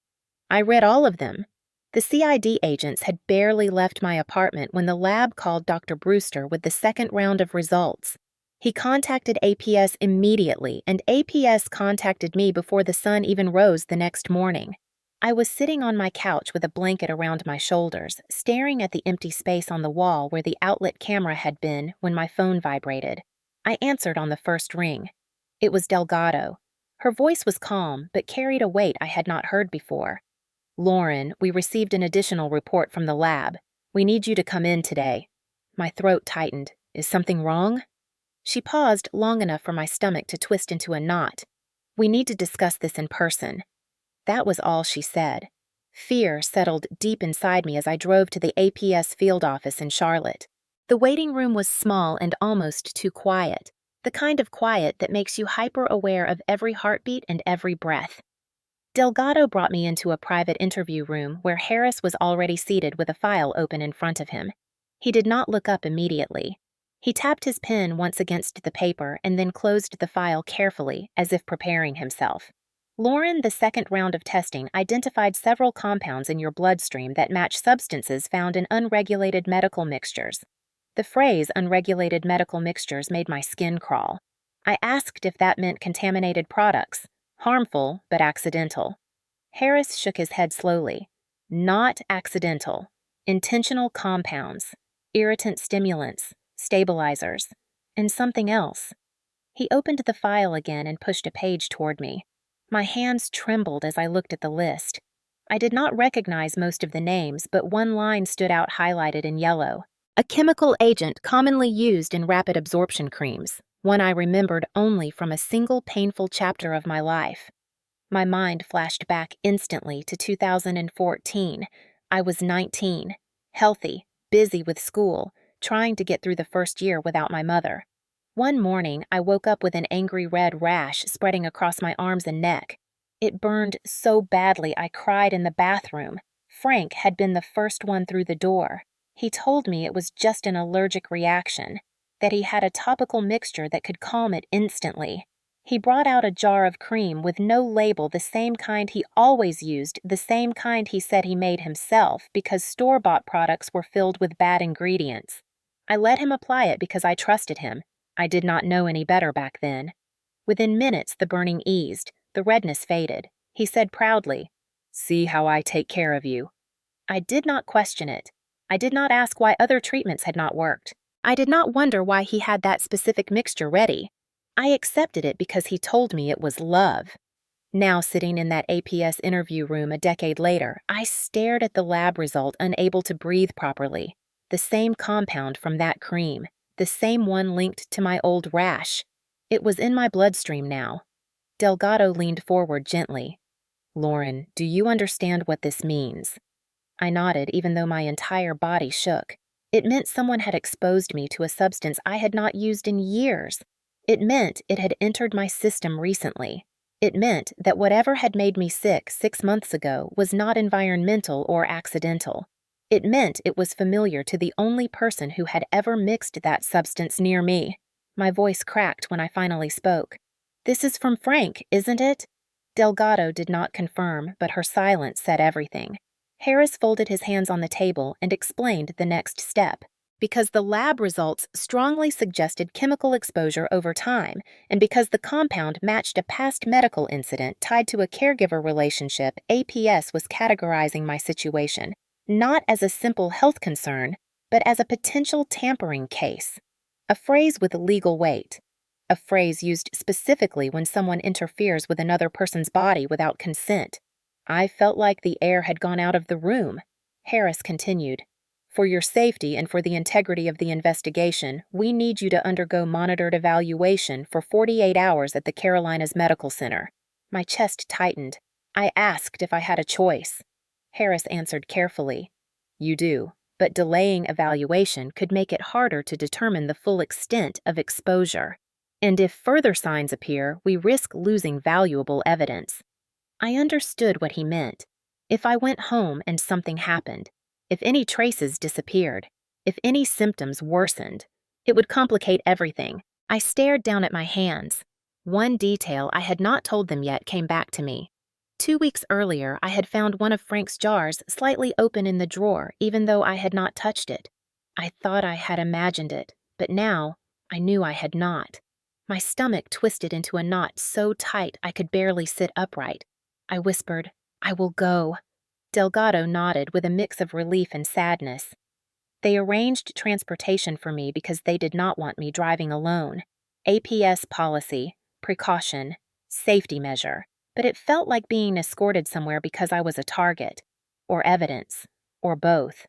I read all of them. The CID agents had barely left my apartment when the lab called Dr. Brewster with the second round of results. He contacted APS immediately, and APS contacted me before the sun even rose the next morning. I was sitting on my couch with a blanket around my shoulders, staring at the empty space on the wall where the outlet camera had been when my phone vibrated. I answered on the first ring. It was Delgado. Her voice was calm, but carried a weight I had not heard before. "Lauren, we received an additional report from the lab. We need you to come in today." My throat tightened. "Is something wrong?" She paused long enough for my stomach to twist into a knot. "We need to discuss this in person." That was all she said. Fear settled deep inside me as I drove to the APS field office in Charlotte. The waiting room was small and almost too quiet, the kind of quiet that makes you hyper-aware of every heartbeat and every breath. Delgado brought me into a private interview room where Harris was already seated with a file open in front of him. He did not look up immediately. He tapped his pen once against the paper and then closed the file carefully, as if preparing himself. "Lauren, the second round of testing identified several compounds in your bloodstream that match substances found in unregulated medical mixtures." The phrase unregulated medical mixtures made my skin crawl. I asked if that meant contaminated products, harmful but accidental. Harris shook his head slowly. "Not accidental. Intentional compounds, irritant stimulants, stabilizers, and something else." He opened the file again and pushed a page toward me. My hands trembled as I looked at the list. I did not recognize most of the names, but one line stood out highlighted in yellow. A chemical agent commonly used in rapid absorption creams, one I remembered only from a single painful chapter of my life. My mind flashed back instantly to 2014. I was 19, healthy, busy with school, trying to get through the first year without my mother. One morning, I woke up with an angry red rash spreading across my arms and neck. It burned so badly I cried in the bathroom. Frank had been the first one through the door. He told me it was just an allergic reaction, that he had a topical mixture that could calm it instantly. He brought out a jar of cream with no label, the same kind he always used, the same kind he said he made himself, because store-bought products were filled with bad ingredients. I let him apply it because I trusted him. I did not know any better back then. Within minutes, the burning eased. The redness faded. He said proudly, "See how I take care of you." I did not question it. I did not ask why other treatments had not worked. I did not wonder why he had that specific mixture ready. I accepted it because he told me it was love. Now, sitting in that APS interview room a decade later, I stared at the lab result, unable to breathe properly. The same compound from that cream, the same one linked to my old rash. It was in my bloodstream now. Delgado leaned forward gently. "Lauren, do you understand what this means?" I nodded, even though my entire body shook. It meant someone had exposed me to a substance I had not used in years. It meant it had entered my system recently. It meant that whatever had made me sick 6 months ago was not environmental or accidental. It meant it was familiar to the only person who had ever mixed that substance near me. My voice cracked when I finally spoke. "This is from Frank, isn't it?" Delgado did not confirm, but her silence said everything. Harris folded his hands on the table and explained the next step. Because the lab results strongly suggested chemical exposure over time, and because the compound matched a past medical incident tied to a caregiver relationship, APS was categorizing my situation, not as a simple health concern, but as a potential tampering case. A phrase with legal weight. A phrase used specifically when someone interferes with another person's body without consent. I felt like the air had gone out of the room. Harris continued, "For your safety and for the integrity of the investigation, we need you to undergo monitored evaluation for 48 hours at the Carolinas Medical Center." My chest tightened. I asked if I had a choice. Harris answered carefully, "You do, but delaying evaluation could make it harder to determine the full extent of exposure. And if further signs appear, we risk losing valuable evidence." I understood what he meant. If I went home and something happened, if any traces disappeared, if any symptoms worsened, it would complicate everything. I stared down at my hands. One detail I had not told them yet came back to me. 2 weeks earlier, I had found one of Frank's jars slightly open in the drawer, even though I had not touched it. I thought I had imagined it, but now I knew I had not. My stomach twisted into a knot so tight I could barely sit upright. I whispered, "I will go." Delgado nodded with a mix of relief and sadness. They arranged transportation for me because they did not want me driving alone. APS policy, precaution, safety measure, but it felt like being escorted somewhere because I was a target, or evidence, or both.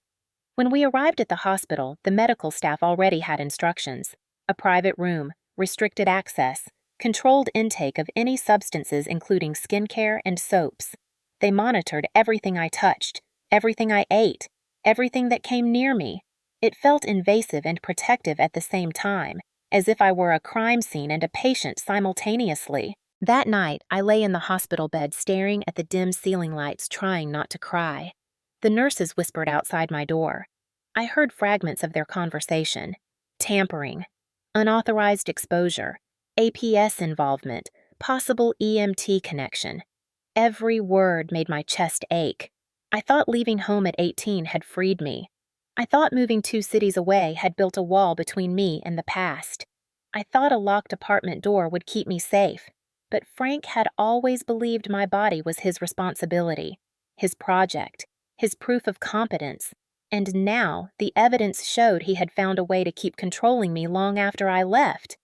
When we arrived at the hospital, the medical staff already had instructions: a private room, restricted access, controlled intake of any substances including skincare and soaps. They monitored everything I touched, everything I ate, everything that came near me. It felt invasive and protective at the same time, as if I were a crime scene and a patient simultaneously. That night, I lay in the hospital bed staring at the dim ceiling lights, trying not to cry. The nurses whispered outside my door. I heard fragments of their conversation. Tampering, unauthorized exposure, APS involvement, possible EMT connection. Every word made my chest ache. I thought leaving home at 18 had freed me. I thought moving 2 cities away had built a wall between me and the past. I thought a locked apartment door would keep me safe. But Frank had always believed my body was his responsibility, his project, his proof of competence, and now the evidence showed he had found a way to keep controlling me long after I left.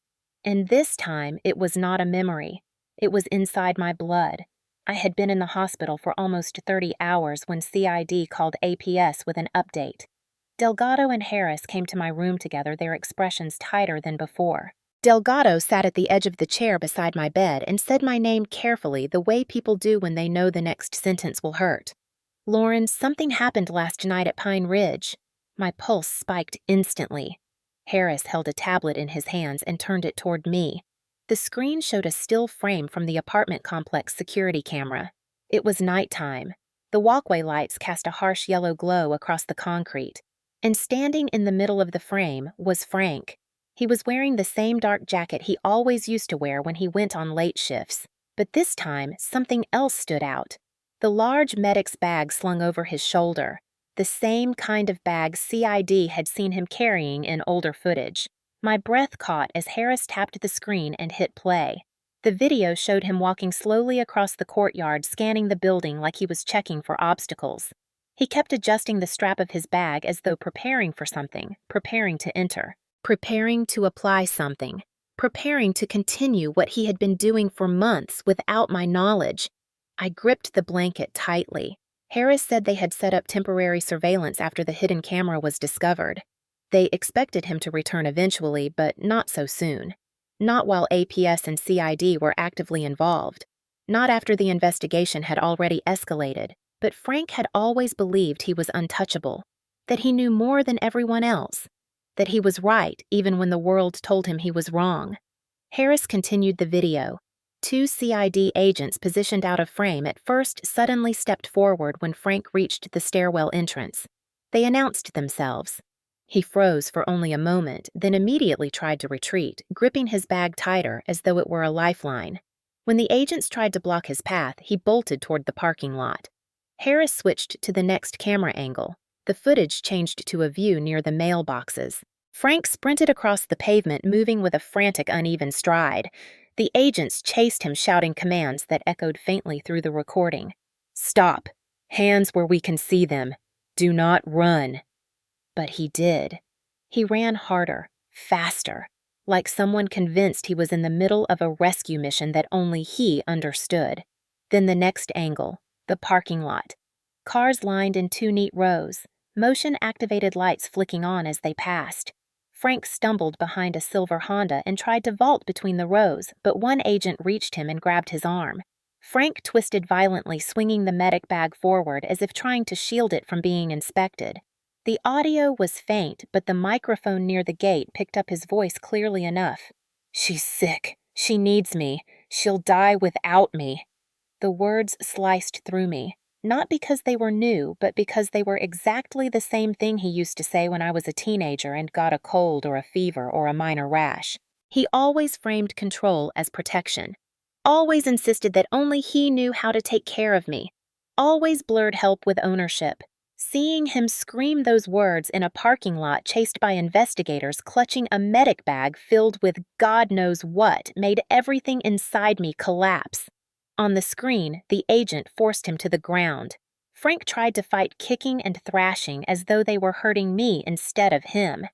And this time it was not a memory. It was inside my blood. I had been in the hospital for almost 30 hours when CID called APS with an update. Delgado and Harris came to my room together, their expressions tighter than before. Delgado sat at the edge of the chair beside my bed and said my name carefully, the way people do when they know the next sentence will hurt. "Lauren, something happened last night at Pine Ridge." My pulse spiked instantly. Harris held a tablet in his hands and turned it toward me. The screen showed a still frame from the apartment complex security camera. It was nighttime. The walkway lights cast a harsh yellow glow across the concrete. And standing in the middle of the frame was Frank. He was wearing the same dark jacket he always used to wear when he went on late shifts. But this time, something else stood out. The large medic's bag slung over his shoulder. The same kind of bag CID had seen him carrying in older footage. My breath caught as Harris tapped the screen and hit play. The video showed him walking slowly across the courtyard, scanning the building like he was checking for obstacles. He kept adjusting the strap of his bag as though preparing for something, preparing to enter. Preparing to apply something, preparing to continue what he had been doing for months without my knowledge. I gripped the blanket tightly. Harris said they had set up temporary surveillance after the hidden camera was discovered. They expected him to return eventually, but not so soon. Not while APS and CID were actively involved. Not after the investigation had already escalated, but Frank had always believed he was untouchable, that he knew more than everyone else, that he was right even when the world told him he was wrong. Harris continued the video. 2 CID agents positioned out of frame at first suddenly stepped forward when Frank reached the stairwell entrance. They announced themselves. He froze for only a moment, then immediately tried to retreat, gripping his bag tighter as though it were a lifeline. When the agents tried to block his path, he bolted toward the parking lot. Harris switched to the next camera angle. The The footage changed to a view near the mailboxes. Frank sprinted across the pavement, moving with a frantic, uneven stride. The agents chased him, shouting commands that echoed faintly through the recording. "Stop! Hands where we can see them! Do not run!" But he did. He ran harder, faster, like someone convinced he was in the middle of a rescue mission that only he understood. Then the next angle, the parking lot. Cars lined in two neat rows, motion-activated lights flicking on as they passed. Frank stumbled behind a silver Honda and tried to vault between the rows, but one agent reached him and grabbed his arm. Frank twisted violently, swinging the medic bag forward as if trying to shield it from being inspected. The audio was faint, but the microphone near the gate picked up his voice clearly enough. "She's sick. She needs me. She'll die without me." The words sliced through me, not because they were new, but because they were exactly the same thing he used to say when I was a teenager and got a cold or a fever or a minor rash. He always framed control as protection, always insisted that only he knew how to take care of me, always blurred help with ownership. Seeing him scream those words in a parking lot chased by investigators clutching a medic bag filled with God knows what made everything inside me collapse. On the screen, the agent forced him to the ground. Frank tried to fight, kicking and thrashing as though they were hurting me instead of him.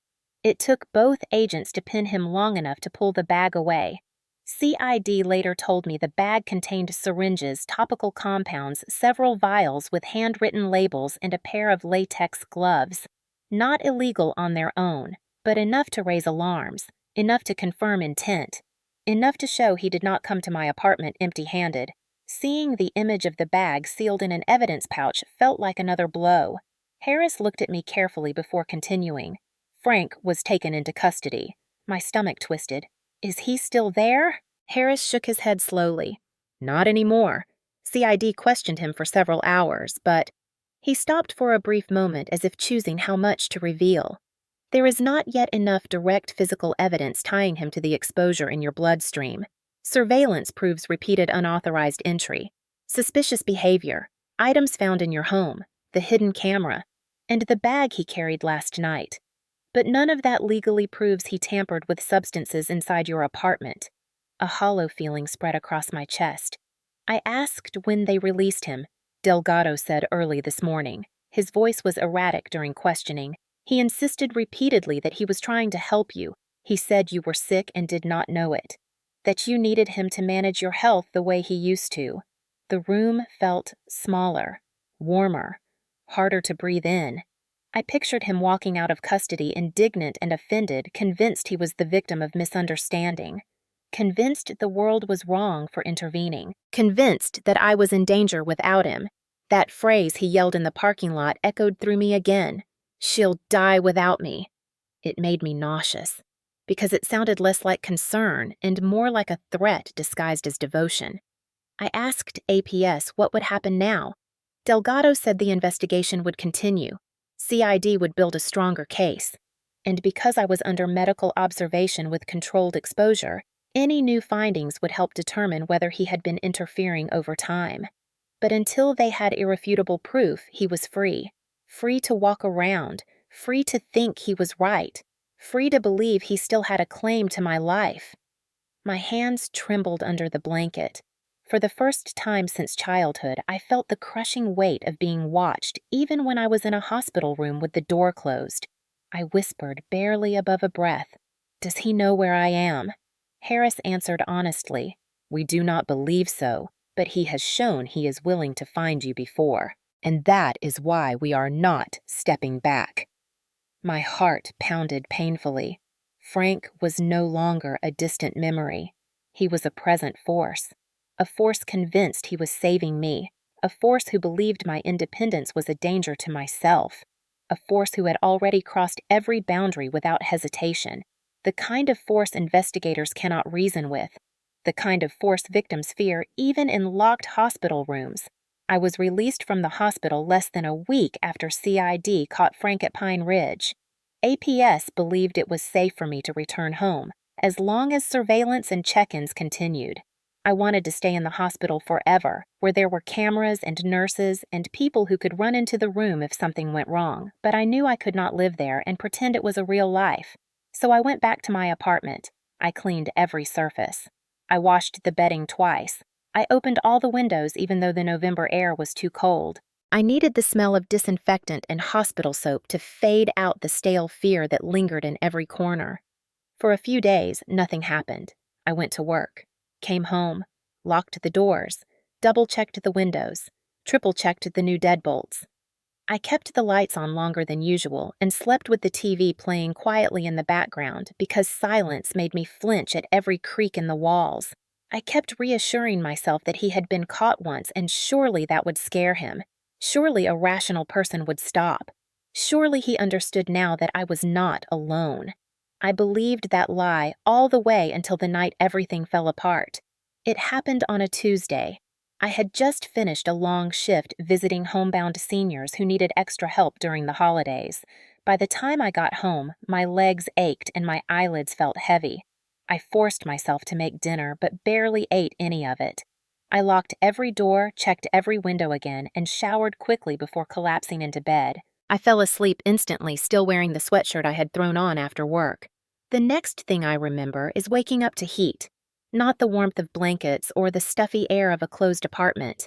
It took both agents to pin him long enough to pull the bag away. CID later told me the bag contained syringes, topical compounds, several vials with handwritten labels, and a pair of latex gloves. Not illegal on their own, but enough to raise alarms, enough to confirm intent, enough to show he did not come to my apartment empty-handed. Seeing the image of the bag sealed in an evidence pouch felt like another blow. Harris looked at me carefully before continuing. Frank was taken into custody. My stomach twisted. "Is he still there?" Harris shook his head slowly. "Not anymore." CID questioned him for several hours, but he stopped for a brief moment as if choosing how much to reveal. "There is not yet enough direct physical evidence tying him to the exposure in your bloodstream. Surveillance proves repeated unauthorized entry, suspicious behavior, items found in your home, the hidden camera, and the bag he carried last night. But none of that legally proves he tampered with substances inside your apartment." A hollow feeling spread across my chest. I asked when they released him. Delgado said early this morning. His voice was erratic during questioning. He insisted repeatedly that he was trying to help you. He said you were sick and did not know it. That you needed him to manage your health the way he used to. The room felt smaller, warmer, harder to breathe in. I pictured him walking out of custody, indignant and offended, convinced he was the victim of misunderstanding. Convinced the world was wrong for intervening. Convinced that I was in danger without him. That phrase he yelled in the parking lot echoed through me again. "She'll die without me." It made me nauseous, because it sounded less like concern and more like a threat disguised as devotion. I asked APS what would happen now. Delgado said the investigation would continue. CID would build a stronger case. And because I was under medical observation with controlled exposure, any new findings would help determine whether he had been interfering over time. But until they had irrefutable proof, he was free. Free to walk around, free to think he was right, free to believe he still had a claim to my life. My hands trembled under the blanket. For the first time since childhood, I felt the crushing weight of being watched, even when I was in a hospital room with the door closed. I whispered, barely above a breath, "Does he know where I am?" Harris answered honestly, "We do not believe so, but he has shown he is willing to find you before. And that is why we are not stepping back." My heart pounded painfully. Frank was no longer a distant memory. He was a present force. A force convinced he was saving me. A force who believed my independence was a danger to myself. A force who had already crossed every boundary without hesitation. The kind of force investigators cannot reason with. The kind of force victims fear even in locked hospital rooms. I was released from the hospital less than a week after CID caught Frank at Pine Ridge. APS believed it was safe for me to return home, as long as surveillance and check-ins continued. I wanted to stay in the hospital forever, where there were cameras and nurses and people who could run into the room if something went wrong, but I knew I could not live there and pretend it was a real life. So I went back to my apartment. I cleaned every surface. I washed the bedding twice. I opened all the windows even though the November air was too cold. I needed the smell of disinfectant and hospital soap to fade out the stale fear that lingered in every corner. For a few days, nothing happened. I went to work, came home, locked the doors, double-checked the windows, triple-checked the new deadbolts. I kept the lights on longer than usual and slept with the TV playing quietly in the background because silence made me flinch at every creak in the walls. I kept reassuring myself that he had been caught once and surely that would scare him. Surely a rational person would stop. Surely he understood now that I was not alone. I believed that lie all the way until the night everything fell apart. It happened on a Tuesday. I had just finished a long shift visiting homebound seniors who needed extra help during the holidays. By the time I got home, my legs ached and my eyelids felt heavy. I forced myself to make dinner, but barely ate any of it. I locked every door, checked every window again, and showered quickly before collapsing into bed. I fell asleep instantly, still wearing the sweatshirt I had thrown on after work. The next thing I remember is waking up to heat, not the warmth of blankets or the stuffy air of a closed apartment.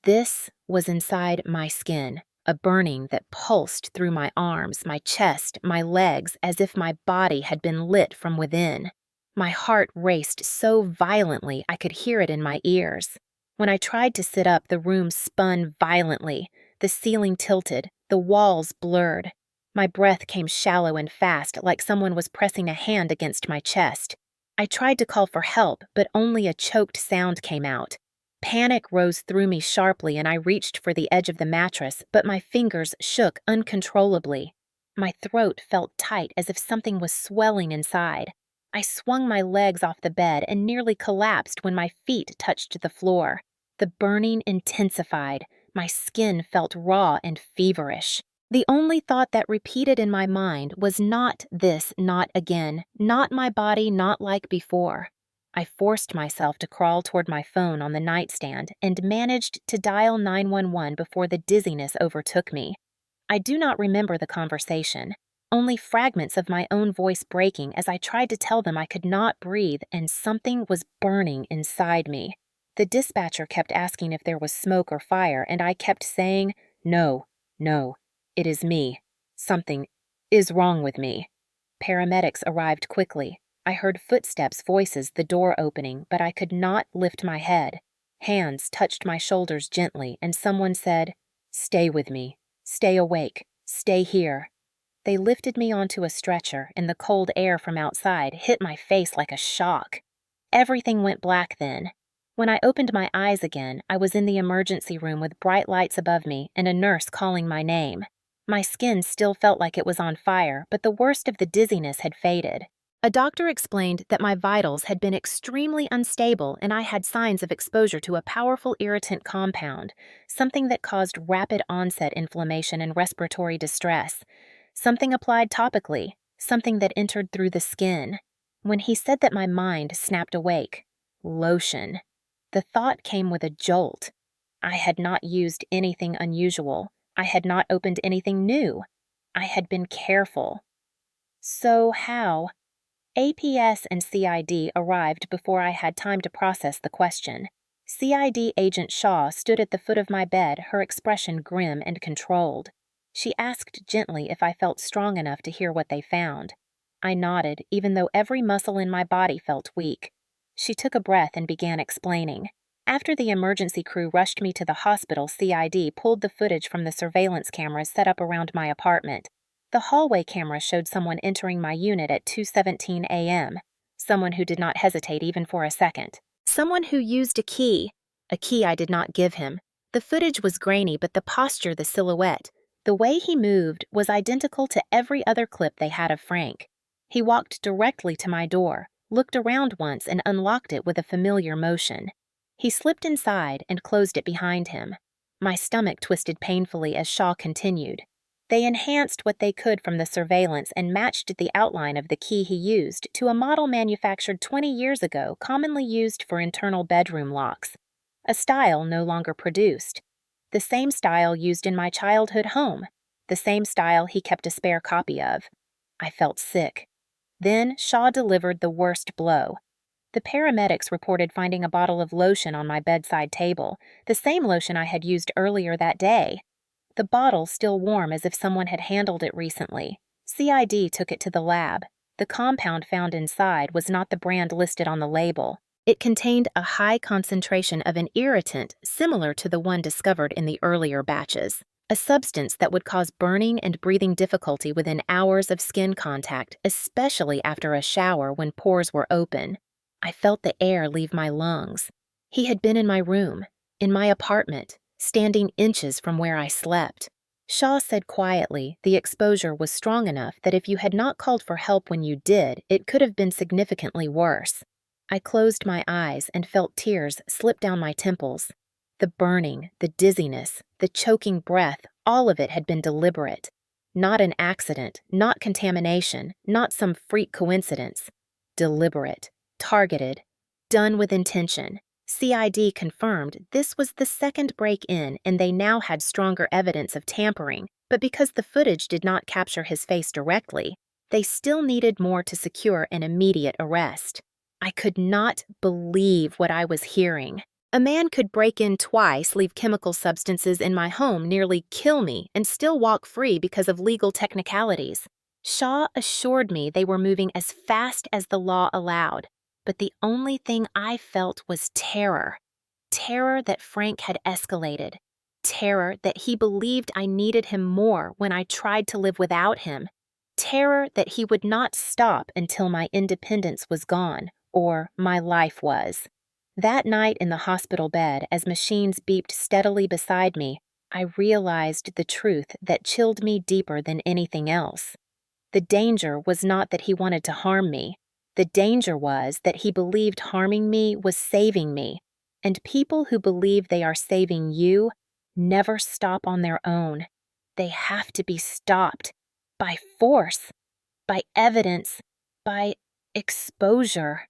This was inside my skin, a burning that pulsed through my arms, my chest, my legs, as if my body had been lit from within. My heart raced so violently I could hear it in my ears. When I tried to sit up, the room spun violently. The ceiling tilted, the walls blurred. My breath came shallow and fast, like someone was pressing a hand against my chest. I tried to call for help, but only a choked sound came out. Panic rose through me sharply and I reached for the edge of the mattress, but my fingers shook uncontrollably. My throat felt tight as if something was swelling inside. I swung my legs off the bed and nearly collapsed when my feet touched the floor. The burning intensified. My skin felt raw and feverish. The only thought that repeated in my mind was not this, not again, not my body, not like before. I forced myself to crawl toward my phone on the nightstand and managed to dial 911 before the dizziness overtook me. I do not remember the conversation, only fragments of my own voice breaking as I tried to tell them I could not breathe and something was burning inside me. The dispatcher kept asking if there was smoke or fire, and I kept saying, "No, no. It is me. Something is wrong with me." Paramedics arrived quickly. I heard footsteps, voices, the door opening, but I could not lift my head. Hands touched my shoulders gently, and someone said, "Stay with me. Stay awake. Stay here." They lifted me onto a stretcher, and the cold air from outside hit my face like a shock. Everything went black then. When I opened my eyes again, I was in the emergency room with bright lights above me and a nurse calling my name. My skin still felt like it was on fire, but the worst of the dizziness had faded. A doctor explained that my vitals had been extremely unstable and I had signs of exposure to a powerful irritant compound, something that caused rapid onset inflammation and respiratory distress. Something applied topically, something that entered through the skin. When he said that, my mind snapped awake. Lotion. The thought came with a jolt. I had not used anything unusual. I had not opened anything new. I had been careful. So how? APS and CID arrived before I had time to process the question. CID Agent Shaw stood at the foot of my bed, her expression grim and controlled. She asked gently if I felt strong enough to hear what they found. I nodded, even though every muscle in my body felt weak. She took a breath and began explaining. After the emergency crew rushed me to the hospital, CID pulled the footage from the surveillance cameras set up around my apartment. The hallway camera showed someone entering my unit at 2:17 a.m., someone who did not hesitate even for a second. Someone who used a key I did not give him. The footage was grainy, but the posture, the silhouette, the way he moved was identical to every other clip they had of Frank. He walked directly to my door, looked around once, and unlocked it with a familiar motion. He slipped inside and closed it behind him. My stomach twisted painfully as Shaw continued. They enhanced what they could from the surveillance and matched the outline of the key he used to a model manufactured 20 years ago, commonly used for internal bedroom locks, a style no longer produced. The same style used in my childhood home, the same style he kept a spare copy of. I felt sick. Then Shaw delivered the worst blow. The paramedics reported finding a bottle of lotion on my bedside table, the same lotion I had used earlier that day. The bottle still warm as if someone had handled it recently. CID took it to the lab. The compound found inside was not the brand listed on the label. It contained a high concentration of an irritant similar to the one discovered in the earlier batches, a substance that would cause burning and breathing difficulty within hours of skin contact, especially after a shower when pores were open. I felt the air leave my lungs. He had been in my room, in my apartment, standing inches from where I slept. Shaw said quietly the exposure was strong enough that if you had not called for help when you did, it could have been significantly worse. I closed my eyes and felt tears slip down my temples. The burning, the dizziness, the choking breath, all of it had been deliberate. Not an accident, not contamination, not some freak coincidence. Deliberate, targeted, done with intention. CID confirmed this was the second break-in and they now had stronger evidence of tampering, but because the footage did not capture his face directly, they still needed more to secure an immediate arrest. I could not believe what I was hearing. A man could break in twice, leave chemical substances in my home, nearly kill me, and still walk free because of legal technicalities. Shaw assured me they were moving as fast as the law allowed, but the only thing I felt was terror. Terror that Frank had escalated. Terror that he believed I needed him more when I tried to live without him. Terror that he would not stop until my independence was gone, or my life was. That night in the hospital bed, as machines beeped steadily beside me, I realized the truth that chilled me deeper than anything else. The danger was not that he wanted to harm me. The danger was that he believed harming me was saving me. And people who believe they are saving you never stop on their own. They have to be stopped. By force. By evidence. By exposure.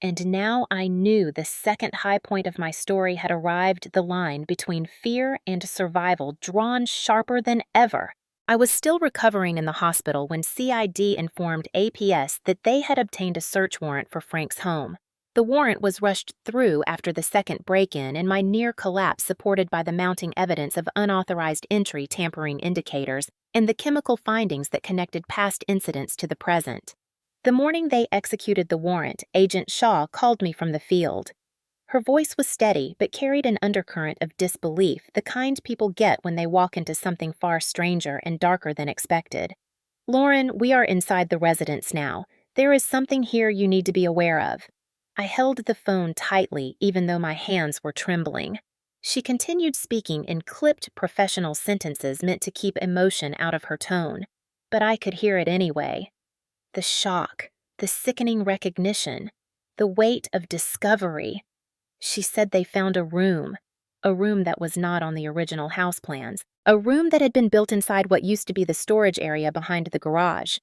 And now I knew the second high point of my story had arrived, the line between fear and survival drawn sharper than ever. I was still recovering in the hospital when CID informed APS that they had obtained a search warrant for Frank's home. The warrant was rushed through after the second break-in and my near collapse supported by the mounting evidence of unauthorized entry tampering indicators and the chemical findings that connected past incidents to the present. The morning they executed the warrant, Agent Shaw called me from the field. Her voice was steady, but carried an undercurrent of disbelief, the kind people get when they walk into something far stranger and darker than expected. "Lauren, we are inside the residence now. There is something here you need to be aware of." I held the phone tightly, even though my hands were trembling. She continued speaking in clipped professional sentences meant to keep emotion out of her tone, but I could hear it anyway. The shock, the sickening recognition, the weight of discovery. She said they found a room that was not on the original house plans, a room that had been built inside what used to be the storage area behind the garage,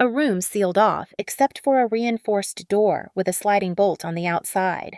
a room sealed off except for a reinforced door with a sliding bolt on the outside,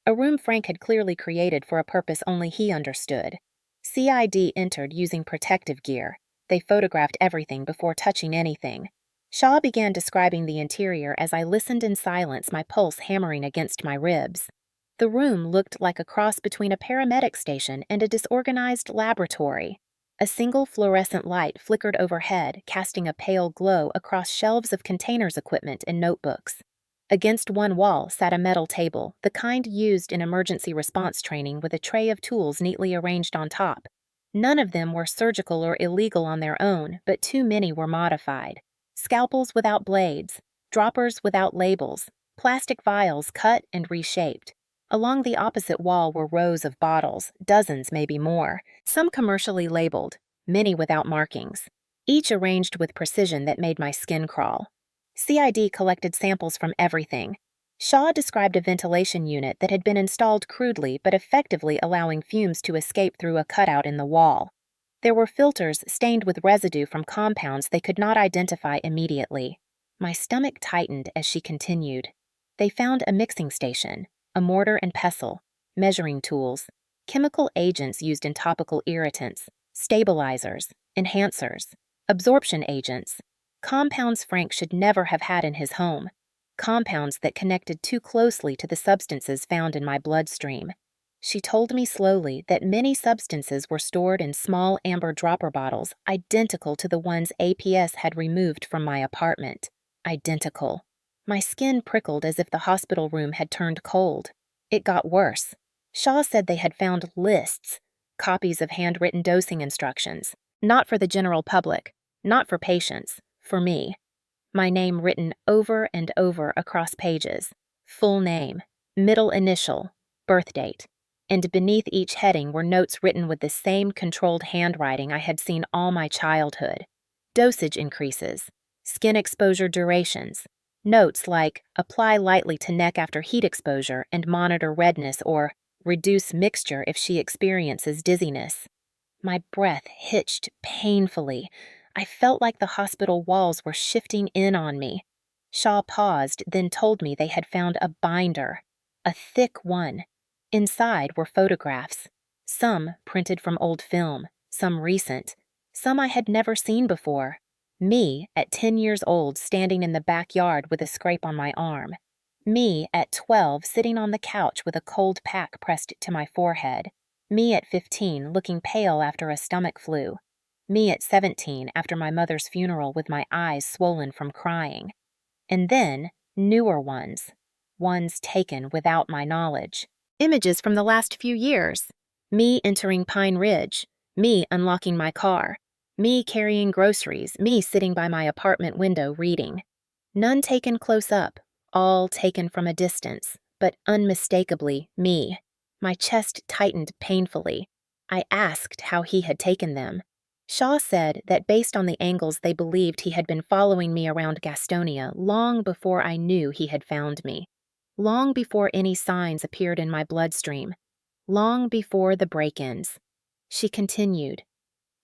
a room Frank had clearly created for a purpose only he understood. CID entered using protective gear. They photographed everything before touching anything. Shaw began describing the interior as I listened in silence, my pulse hammering against my ribs. The room looked like a cross between a paramedic station and a disorganized laboratory. A single fluorescent light flickered overhead, casting a pale glow across shelves of containers equipment and notebooks. Against one wall sat a metal table, the kind used in emergency response training with a tray of tools neatly arranged on top. None of them were surgical or illegal on their own, but too many were modified. Scalpels without blades, droppers without labels, plastic vials cut and reshaped. Along the opposite wall were rows of bottles, dozens, maybe more, some commercially labeled, many without markings, each arranged with precision that made my skin crawl. CID collected samples from everything. Shaw described a ventilation unit that had been installed crudely but effectively allowing fumes to escape through a cutout in the wall. There were filters stained with residue from compounds they could not identify immediately. My stomach tightened as she continued. They found a mixing station, a mortar and pestle, measuring tools, chemical agents used in topical irritants, stabilizers, enhancers, absorption agents, compounds Frank should never have had in his home, compounds that connected too closely to the substances found in my bloodstream. She told me slowly that many substances were stored in small amber dropper bottles identical to the ones APS had removed from my apartment. Identical. My skin prickled as if the hospital room had turned cold. It got worse. Shaw said they had found lists, copies of handwritten dosing instructions, not for the general public, not for patients, for me. My name written over and over across pages, full name, middle initial, birth date. And beneath each heading were notes written with the same controlled handwriting I had seen all my childhood. Dosage increases, skin exposure durations, notes like apply lightly to neck after heat exposure and monitor redness, or reduce mixture if she experiences dizziness. My breath hitched painfully. I felt like the hospital walls were shifting in on me. Shaw paused, then told me they had found a binder, a thick one. Inside were photographs, some printed from old film, some recent, some I had never seen before. Me at 10 years old standing in the backyard with a scrape on my arm. Me at 12 sitting on the couch with a cold pack pressed to my forehead. Me at 15 looking pale after a stomach flu. Me at 17 after my mother's funeral with my eyes swollen from crying. And then newer ones taken without my knowledge. Images from the last few years. Me entering Pine Ridge, me unlocking my car, me carrying groceries, me sitting by my apartment window reading. None taken close up, all taken from a distance, but unmistakably me. My chest tightened painfully. I asked how he had taken them. Shaw said that based on the angles they believed he had been following me around Gastonia long before I knew he had found me. Long before any signs appeared in my bloodstream. Long before the break-ins. She continued.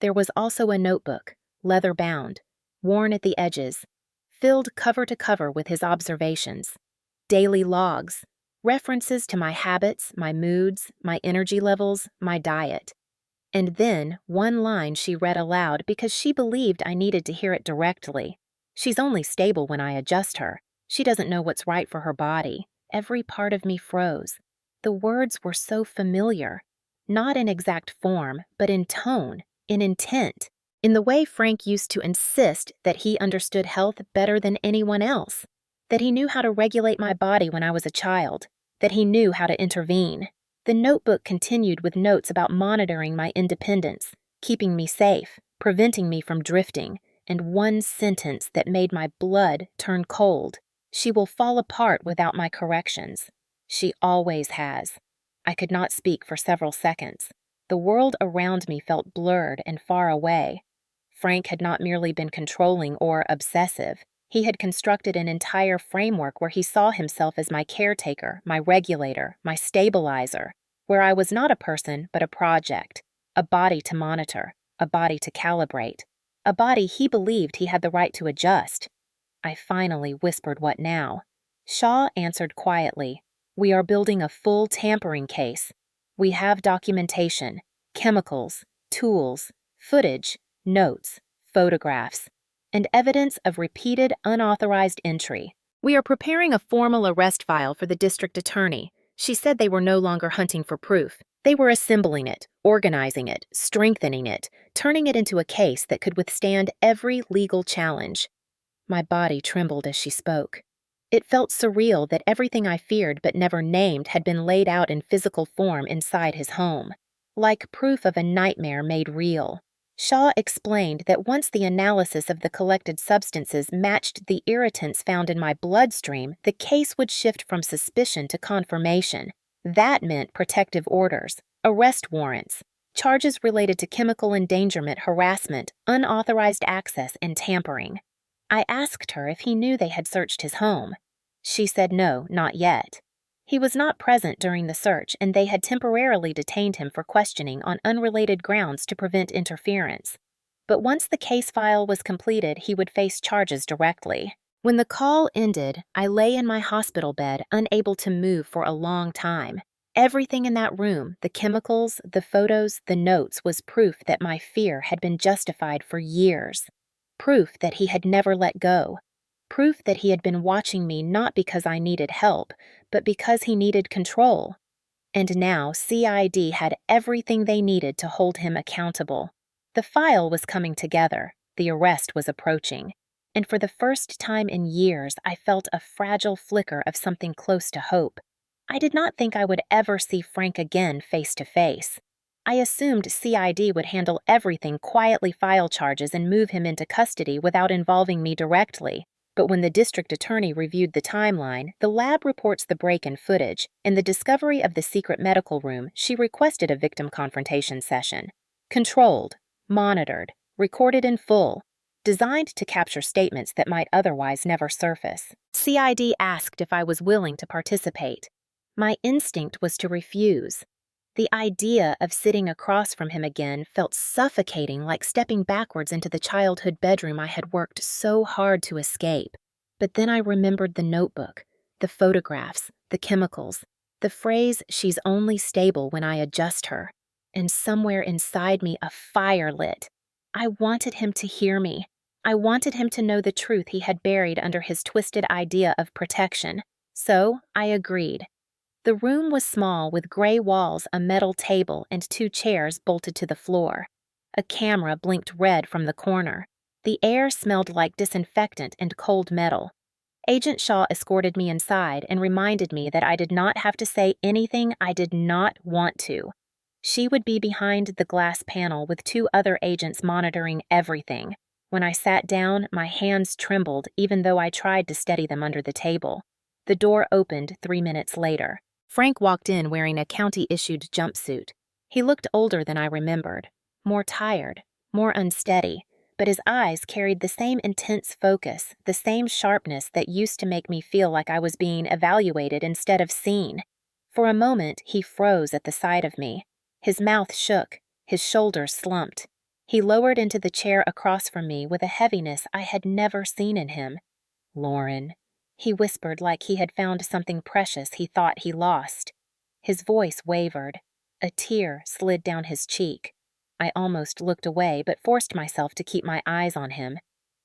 There was also a notebook, leather-bound, worn at the edges, filled cover to cover with his observations. Daily logs, references to my habits, my moods, my energy levels, my diet. And then one line she read aloud because she believed I needed to hear it directly. She's only stable when I adjust her. She doesn't know what's right for her body. Every part of me froze. The words were so familiar, not in exact form, but in tone, in intent, in the way Frank used to insist that he understood health better than anyone else, that he knew how to regulate my body when I was a child, that he knew how to intervene. The notebook continued with notes about monitoring my independence, keeping me safe, preventing me from drifting, and one sentence that made my blood turn cold. She will fall apart without my corrections. She always has. I could not speak for several seconds. The world around me felt blurred and far away. Frank had not merely been controlling or obsessive. He had constructed an entire framework where he saw himself as my caretaker, my regulator, my stabilizer, where I was not a person but a project, a body to monitor, a body to calibrate, a body he believed he had the right to adjust. I finally whispered, "What now?" Shaw answered quietly, "We are building a full tampering case. We have documentation, chemicals, tools, footage, notes, photographs, and evidence of repeated unauthorized entry. We are preparing a formal arrest file for the district attorney." She said they were no longer hunting for proof. They were assembling it, organizing it, strengthening it, turning it into a case that could withstand every legal challenge. My body trembled as she spoke. It felt surreal that everything I feared but never named had been laid out in physical form inside his home, like proof of a nightmare made real. Shaw explained that once the analysis of the collected substances matched the irritants found in my bloodstream, the case would shift from suspicion to confirmation. That meant protective orders, arrest warrants, charges related to chemical endangerment, harassment, unauthorized access, and tampering. I asked her if he knew they had searched his home. She said no, not yet. He was not present during the search, and they had temporarily detained him for questioning on unrelated grounds to prevent interference. But once the case file was completed, he would face charges directly. When the call ended, I lay in my hospital bed, unable to move for a long time. Everything in that room, the chemicals, the photos, the notes, was proof that my fear had been justified for years. Proof that he had never let go. Proof that he had been watching me not because I needed help, but because he needed control. And now CID had everything they needed to hold him accountable. The file was coming together, the arrest was approaching, and for the first time in years I felt a fragile flicker of something close to hope. I did not think I would ever see Frank again face to face. I assumed CID would handle everything, quietly file charges, and move him into custody without involving me directly. But when the district attorney reviewed the timeline, the lab reports the break-in footage, and the discovery of the secret medical room, she requested a victim confrontation session. Controlled, monitored, recorded in full, designed to capture statements that might otherwise never surface. CID asked if I was willing to participate. My instinct was to refuse. The idea of sitting across from him again felt suffocating, like stepping backwards into the childhood bedroom I had worked so hard to escape. But then I remembered the notebook, the photographs, the chemicals, the phrase, "she's only stable when I adjust her," and somewhere inside me a fire lit. I wanted him to hear me. I wanted him to know the truth he had buried under his twisted idea of protection. So I agreed. The room was small, with gray walls, a metal table, and 2 chairs bolted to the floor. A camera blinked red from the corner. The air smelled like disinfectant and cold metal. Agent Shaw escorted me inside and reminded me that I did not have to say anything I did not want to. She would be behind the glass panel with 2 other agents monitoring everything. When I sat down, my hands trembled even though I tried to steady them under the table. The door opened 3 minutes later. Frank walked in wearing a county-issued jumpsuit. He looked older than I remembered, more tired, more unsteady, but his eyes carried the same intense focus, the same sharpness that used to make me feel like I was being evaluated instead of seen. For a moment, he froze at the sight of me. His mouth shook, his shoulders slumped. He lowered into the chair across from me with a heaviness I had never seen in him. "Lauren," he whispered, like he had found something precious he thought he lost. His voice wavered. A tear slid down his cheek. I almost looked away, but forced myself to keep my eyes on him.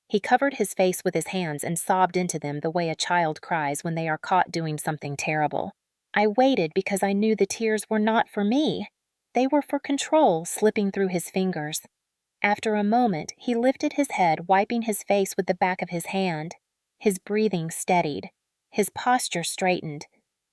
He covered his face with his hands and sobbed into them the way a child cries when they are caught doing something terrible. I waited because I knew the tears were not for me. They were for control slipping through his fingers. After a moment, he lifted his head, wiping his face with the back of his hand. His breathing steadied. His posture straightened.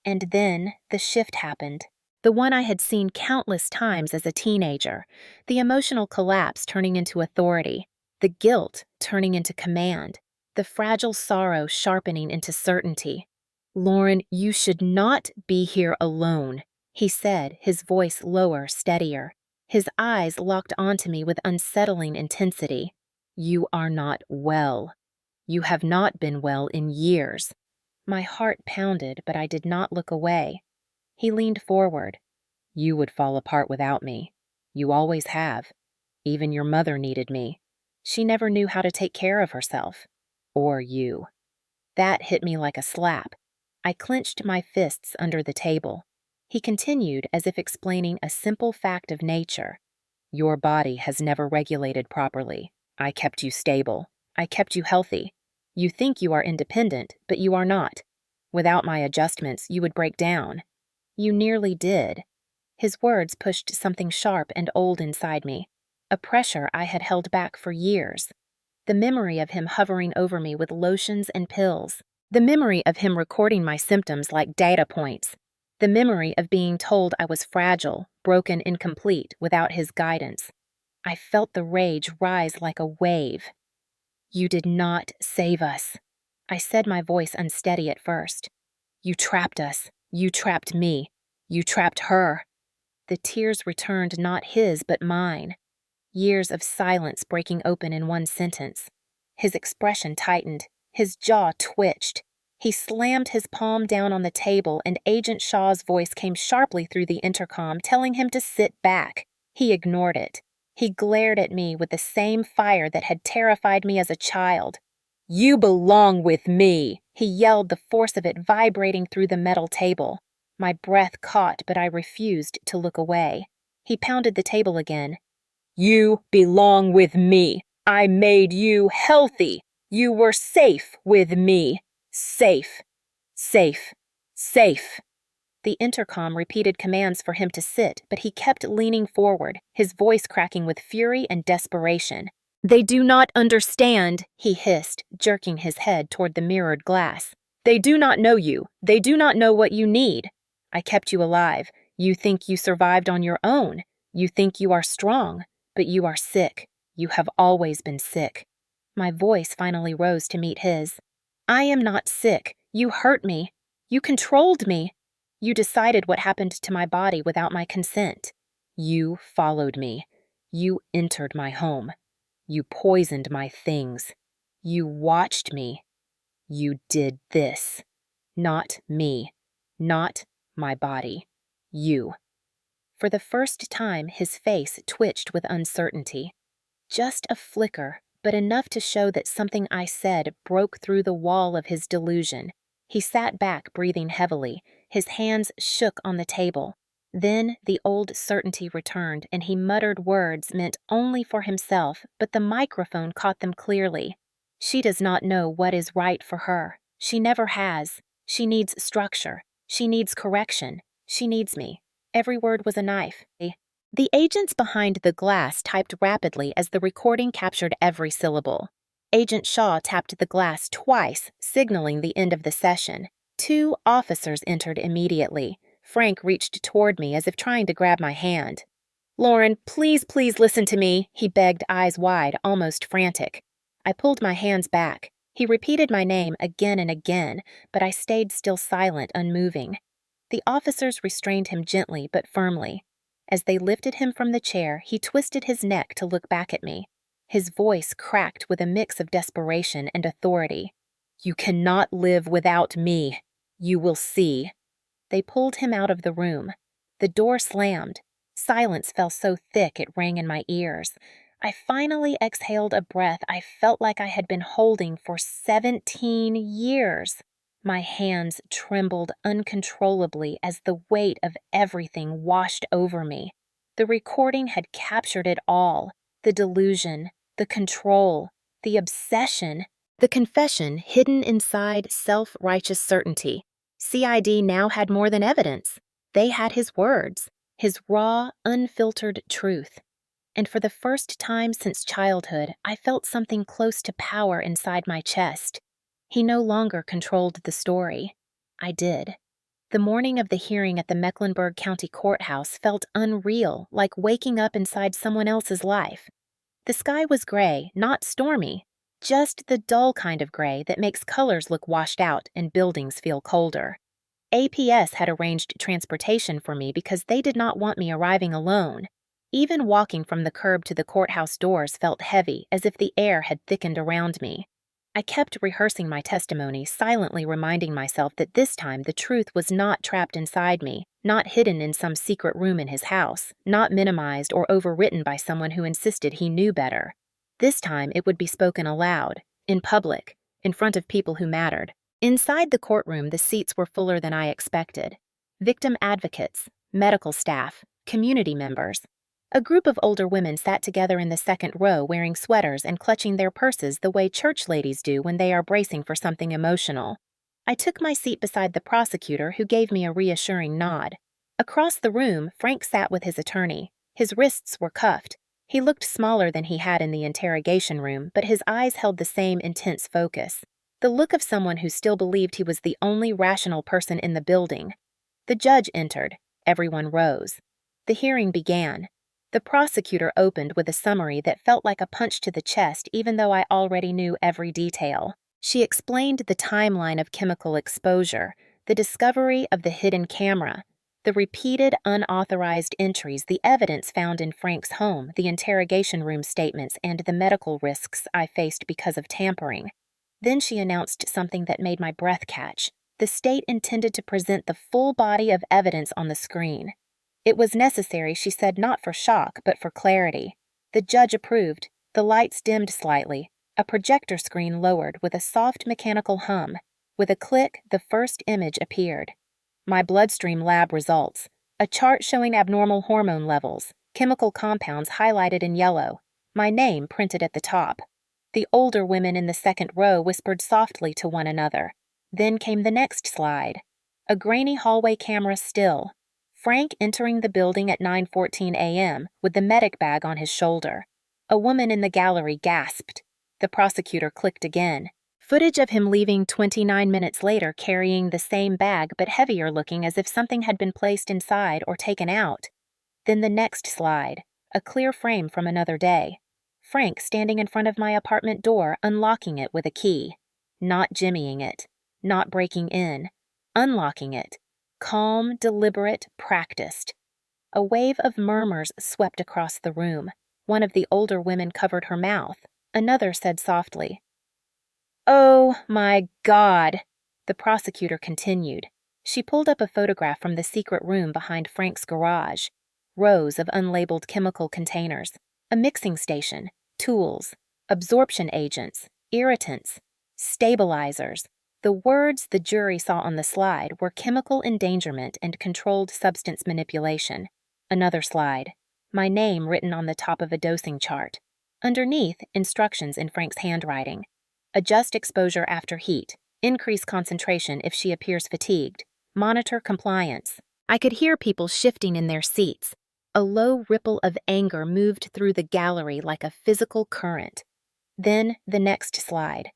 And then the shift happened. The one I had seen countless times as a teenager. The emotional collapse turning into authority. The guilt turning into command. The fragile sorrow sharpening into certainty. "Lauren, you should not be here alone," he said, his voice lower, steadier. His eyes locked onto me with unsettling intensity. "You are not well. You have not been well in years." My heart pounded, but I did not look away. He leaned forward. "You would fall apart without me. You always have. Even your mother needed me. She never knew how to take care of herself. Or you." That hit me like a slap. I clenched my fists under the table. He continued, as if explaining a simple fact of nature. "Your body has never regulated properly. I kept you stable. I kept you healthy. You think you are independent, but you are not. Without my adjustments, you would break down. You nearly did." His words pushed something sharp and old inside me, a pressure I had held back for years. The memory of him hovering over me with lotions and pills. The memory of him recording my symptoms like data points. The memory of being told I was fragile, broken, incomplete without his guidance. I felt the rage rise like a wave. "You did not save us," I said, my voice unsteady at first. "You trapped us. You trapped me. You trapped her." The tears returned, not his, but mine. Years of silence breaking open in one sentence. His expression tightened. His jaw twitched. He slammed his palm down on the table, and Agent Shaw's voice came sharply through the intercom, telling him to sit back. He ignored it. He glared at me with the same fire that had terrified me as a child. "You belong with me," he yelled, the force of it vibrating through the metal table. My breath caught, but I refused to look away. He pounded the table again. "You belong with me. I made you healthy. You were safe with me. Safe, safe, safe." The intercom repeated commands for him to sit, but he kept leaning forward, his voice cracking with fury and desperation. "They do not understand," he hissed, jerking his head toward the mirrored glass. "They do not know you. They do not know what you need. I kept you alive. You think you survived on your own. You think you are strong, but you are sick. You have always been sick." My voice finally rose to meet his. "I am not sick. You hurt me. You controlled me. You decided what happened to my body without my consent. You followed me. You entered my home. You poisoned my things. You watched me. You did this. Not me. Not my body. You." For the first time, his face twitched with uncertainty. Just a flicker, but enough to show that something I said broke through the wall of his delusion. He sat back, breathing heavily. His hands shook on the table. Then the old certainty returned, and he muttered words meant only for himself, but the microphone caught them clearly. "She does not know what is right for her. She never has. She needs structure. She needs correction. She needs me." Every word was a knife. The agents behind the glass typed rapidly as the recording captured every syllable. Agent Shaw tapped the glass twice, signaling the end of the session. 2 officers entered immediately. Frank reached toward me as if trying to grab my hand. "Lauren, please listen to me," he begged, eyes wide, almost frantic. I pulled my hands back. He repeated my name again and again, but I stayed still silent, unmoving. The officers restrained him gently but firmly. As they lifted him from the chair, he twisted his neck to look back at me. His voice cracked with a mix of desperation and authority. "You cannot live without me. You will see." They pulled him out of the room. The door slammed. Silence fell so thick it rang in my ears. I finally exhaled a breath I felt like I had been holding for 17 years. My hands trembled uncontrollably as the weight of everything washed over me. The recording had captured it all: the delusion, the control, the obsession, the confession hidden inside self-righteous certainty. CID now had more than evidence. They had his words, his raw, unfiltered truth. And for the first time since childhood, I felt something close to power inside my chest. He no longer controlled the story. I did. The morning of the hearing at the Mecklenburg County Courthouse felt unreal, like waking up inside someone else's life. The sky was gray, not stormy, just the dull kind of gray that makes colors look washed out and buildings feel colder. APS had arranged transportation for me because they did not want me arriving alone. Even walking from the curb to the courthouse doors felt heavy, as if the air had thickened around me. I kept rehearsing my testimony, silently reminding myself that this time the truth was not trapped inside me, not hidden in some secret room in his house, not minimized or overwritten by someone who insisted he knew better. This time it would be spoken aloud, in public, in front of people who mattered. Inside the courtroom, the seats were fuller than I expected. Victim advocates, medical staff, community members. A group of older women sat together in the second row wearing sweaters and clutching their purses the way church ladies do when they are bracing for something emotional. I took my seat beside the prosecutor, who gave me a reassuring nod. Across the room, Frank sat with his attorney. His wrists were cuffed. He looked smaller than he had in the interrogation room, but his eyes held the same intense focus. The look of someone who still believed he was the only rational person in the building. The judge entered. Everyone rose. The hearing began. The prosecutor opened with a summary that felt like a punch to the chest, even though I already knew every detail. She explained the timeline of chemical exposure, the discovery of the hidden camera, the repeated unauthorized entries, the evidence found in Frank's home, the interrogation room statements, and the medical risks I faced because of tampering. Then she announced something that made my breath catch. The state intended to present the full body of evidence on the screen. It was necessary, she said, not for shock, but for clarity. The judge approved. The lights dimmed slightly. A projector screen lowered with a soft mechanical hum. With a click, the first image appeared. My bloodstream lab results. A chart showing abnormal hormone levels, chemical compounds highlighted in yellow. My name printed at the top. The older women in the second row whispered softly to one another. Then came the next slide. A grainy hallway camera still. Frank entering the building at 9:14 a.m. with the medic bag on his shoulder. A woman in the gallery gasped. The prosecutor clicked again. Footage of him leaving 29 minutes later carrying the same bag but heavier looking as if something had been placed inside or taken out. Then the next slide. A clear frame from another day. Frank standing in front of my apartment door, unlocking it with a key. Not jimmying it. Not breaking in. Unlocking it. Calm, deliberate, practiced. A wave of murmurs swept across the room. One of the older women covered her mouth. Another said softly, "Oh, my God." The prosecutor continued. She pulled up a photograph from the secret room behind Frank's garage. Rows of unlabeled chemical containers. A mixing station. Tools. Absorption agents. Irritants. Stabilizers. The words the jury saw on the slide were chemical endangerment and controlled substance manipulation. Another slide. My name written on the top of a dosing chart. Underneath, instructions in Frank's handwriting. Adjust exposure after heat. Increase concentration if she appears fatigued. Monitor compliance. I could hear people shifting in their seats. A low ripple of anger moved through the gallery like a physical current. Then the next slide.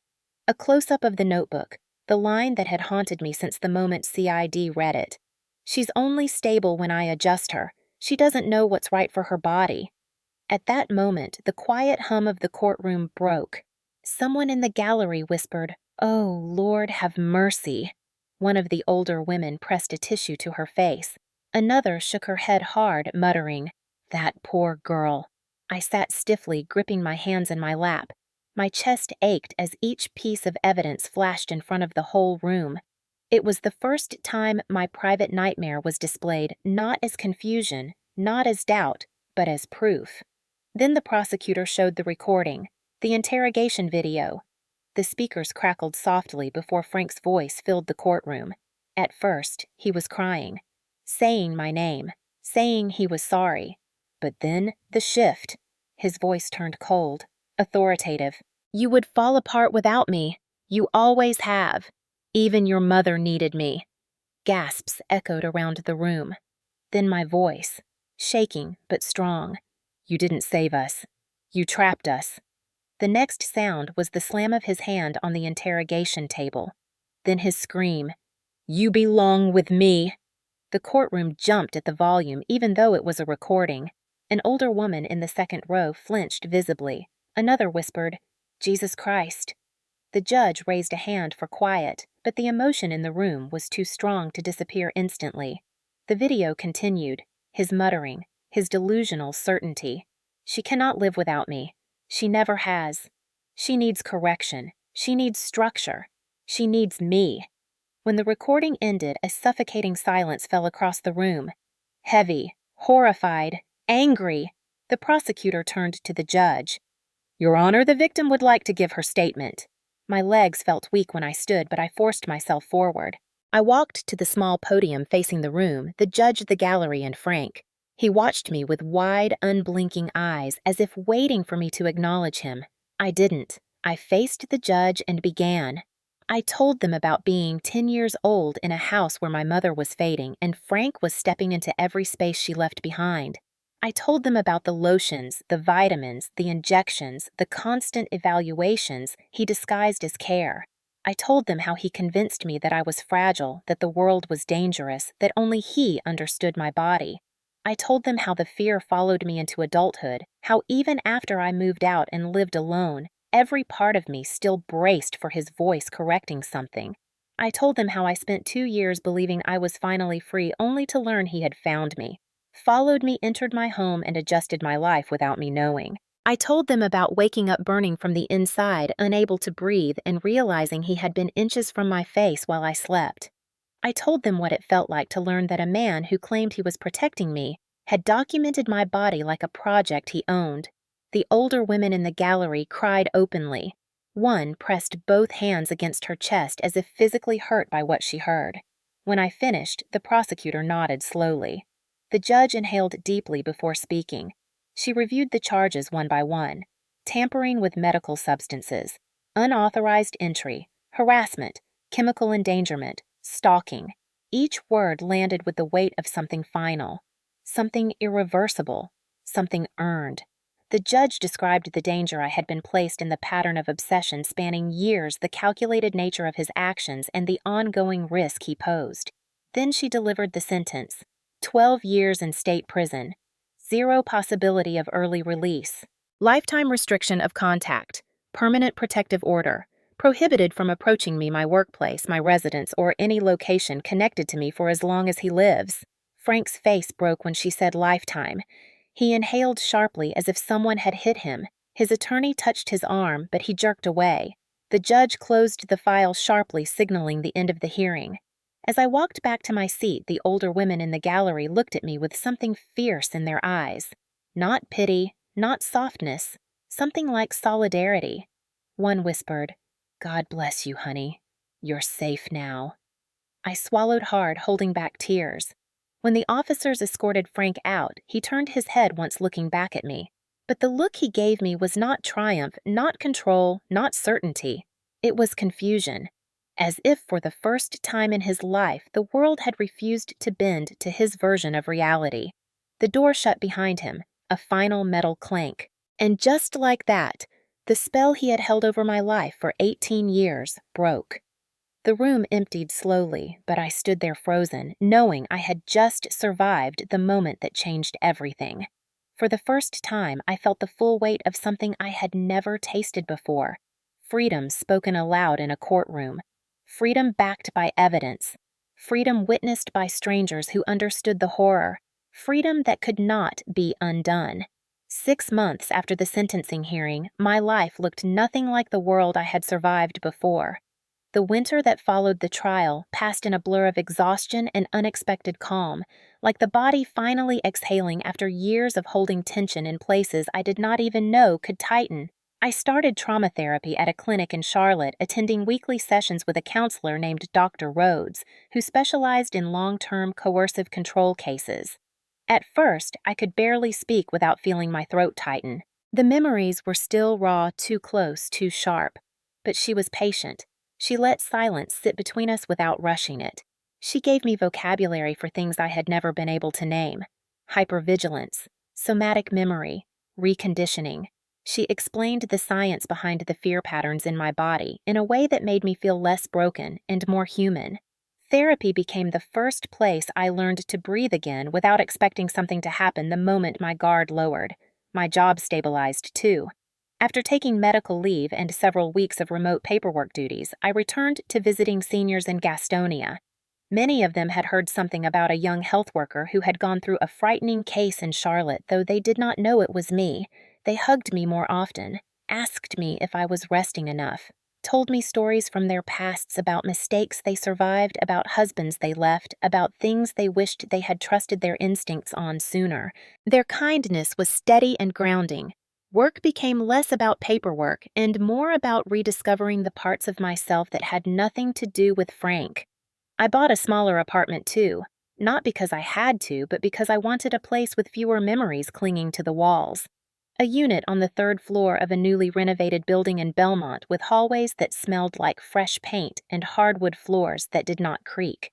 A close-up of the notebook, the line that had haunted me since the moment CID read it. She's only stable when I adjust her. She doesn't know what's right for her body. At that moment, the quiet hum of the courtroom broke. Someone in the gallery whispered, "Oh, Lord, have mercy." One of the older women pressed a tissue to her face. Another shook her head hard, muttering, "That poor girl." I sat stiffly, gripping my hands in my lap. My chest ached as each piece of evidence flashed in front of the whole room. It was the first time my private nightmare was displayed not as confusion, not as doubt, but as proof. Then the prosecutor showed the recording, the interrogation video. The speakers crackled softly before Frank's voice filled the courtroom. At first, he was crying, saying my name, saying he was sorry. But then, the shift. His voice turned cold, authoritative. "You would fall apart without me. You always have. Even your mother needed me." Gasps echoed around the room. Then my voice, shaking but strong. "You didn't save us. You trapped us." The next sound was the slam of his hand on the interrogation table. Then his scream, "You belong with me." The courtroom jumped at the volume even though it was a recording. An older woman in the second row flinched visibly. Another whispered, "Jesus Christ." The judge raised a hand for quiet, but the emotion in the room was too strong to disappear instantly. The video continued, his muttering, his delusional certainty. "She cannot live without me. She never has. She needs correction. She needs structure. She needs me." When the recording ended, a suffocating silence fell across the room. Heavy, horrified, angry, the prosecutor turned to the judge. "Your Honor, the victim would like to give her statement." My legs felt weak when I stood, but I forced myself forward. I walked to the small podium facing the room, the judge, the gallery, and Frank. He watched me with wide, unblinking eyes, as if waiting for me to acknowledge him. I didn't. I faced the judge and began. I told them about being 10 years old in a house where my mother was fading and Frank was stepping into every space she left behind. I told them about the lotions, the vitamins, the injections, the constant evaluations he disguised as care. I told them how he convinced me that I was fragile, that the world was dangerous, that only he understood my body. I told them how the fear followed me into adulthood, how even after I moved out and lived alone, every part of me still braced for his voice correcting something. I told them how I spent 2 years believing I was finally free only to learn he had found me, followed me, entered my home, and adjusted my life without me knowing. I told them about waking up burning from the inside, unable to breathe, and realizing he had been inches from my face while I slept. I told them what it felt like to learn that a man who claimed he was protecting me had documented my body like a project he owned. The older women in the gallery cried openly. One pressed both hands against her chest as if physically hurt by what she heard. When I finished, the prosecutor nodded slowly. The judge inhaled deeply before speaking. She reviewed the charges one by one: tampering with medical substances, unauthorized entry, harassment, chemical endangerment, stalking. Each word landed with the weight of something final, something irreversible, something earned. The judge described the danger I had been placed in, the pattern of obsession spanning years, the calculated nature of his actions, and the ongoing risk he posed. Then she delivered the sentence: 12 years in state prison, 0 possibility of early release, lifetime restriction of contact, permanent protective order, prohibited from approaching me, my workplace, my residence, or any location connected to me for as long as he lives. Frank's face broke when she said lifetime. He inhaled sharply as if someone had hit him. His attorney touched his arm, but he jerked away. The judge closed the file sharply, signaling the end of the hearing. As I walked back to my seat, the older women in the gallery looked at me with something fierce in their eyes. Not pity, not softness, something like solidarity. One whispered, "God bless you, honey. You're safe now." I swallowed hard, holding back tears. When the officers escorted Frank out, he turned his head once, looking back at me. But the look he gave me was not triumph, not control, not certainty. It was confusion. As if for the first time in his life, the world had refused to bend to his version of reality. The door shut behind him, a final metal clank. And just like that, the spell he had held over my life for 18 years broke. The room emptied slowly, but I stood there frozen, knowing I had just survived the moment that changed everything. For the first time, I felt the full weight of something I had never tasted before. Freedom spoken aloud in a courtroom. Freedom backed by evidence. Freedom witnessed by strangers who understood the horror. Freedom that could not be undone. 6 months after the sentencing hearing, my life looked nothing like the world I had survived before. The winter that followed the trial passed in a blur of exhaustion and unexpected calm, like the body finally exhaling after years of holding tension in places I did not even know could tighten. I started trauma therapy at a clinic in Charlotte, attending weekly sessions with a counselor named Dr. Rhodes, who specialized in long-term coercive control cases. At first, I could barely speak without feeling my throat tighten. The memories were still raw, too close, too sharp. But she was patient. She let silence sit between us without rushing it. She gave me vocabulary for things I had never been able to name: hypervigilance, somatic memory, reconditioning. She explained the science behind the fear patterns in my body in a way that made me feel less broken and more human. Therapy became the first place I learned to breathe again without expecting something to happen the moment my guard lowered. My job stabilized, too. After taking medical leave and several weeks of remote paperwork duties, I returned to visiting seniors in Gastonia. Many of them had heard something about a young health worker who had gone through a frightening case in Charlotte, though they did not know it was me. They hugged me more often, asked me if I was resting enough, told me stories from their pasts about mistakes they survived, about husbands they left, about things they wished they had trusted their instincts on sooner. Their kindness was steady and grounding. Work became less about paperwork and more about rediscovering the parts of myself that had nothing to do with Frank. I bought a smaller apartment too, not because I had to, but because I wanted a place with fewer memories clinging to the walls. A unit on the 3rd floor of a newly renovated building in Belmont with hallways that smelled like fresh paint and hardwood floors that did not creak.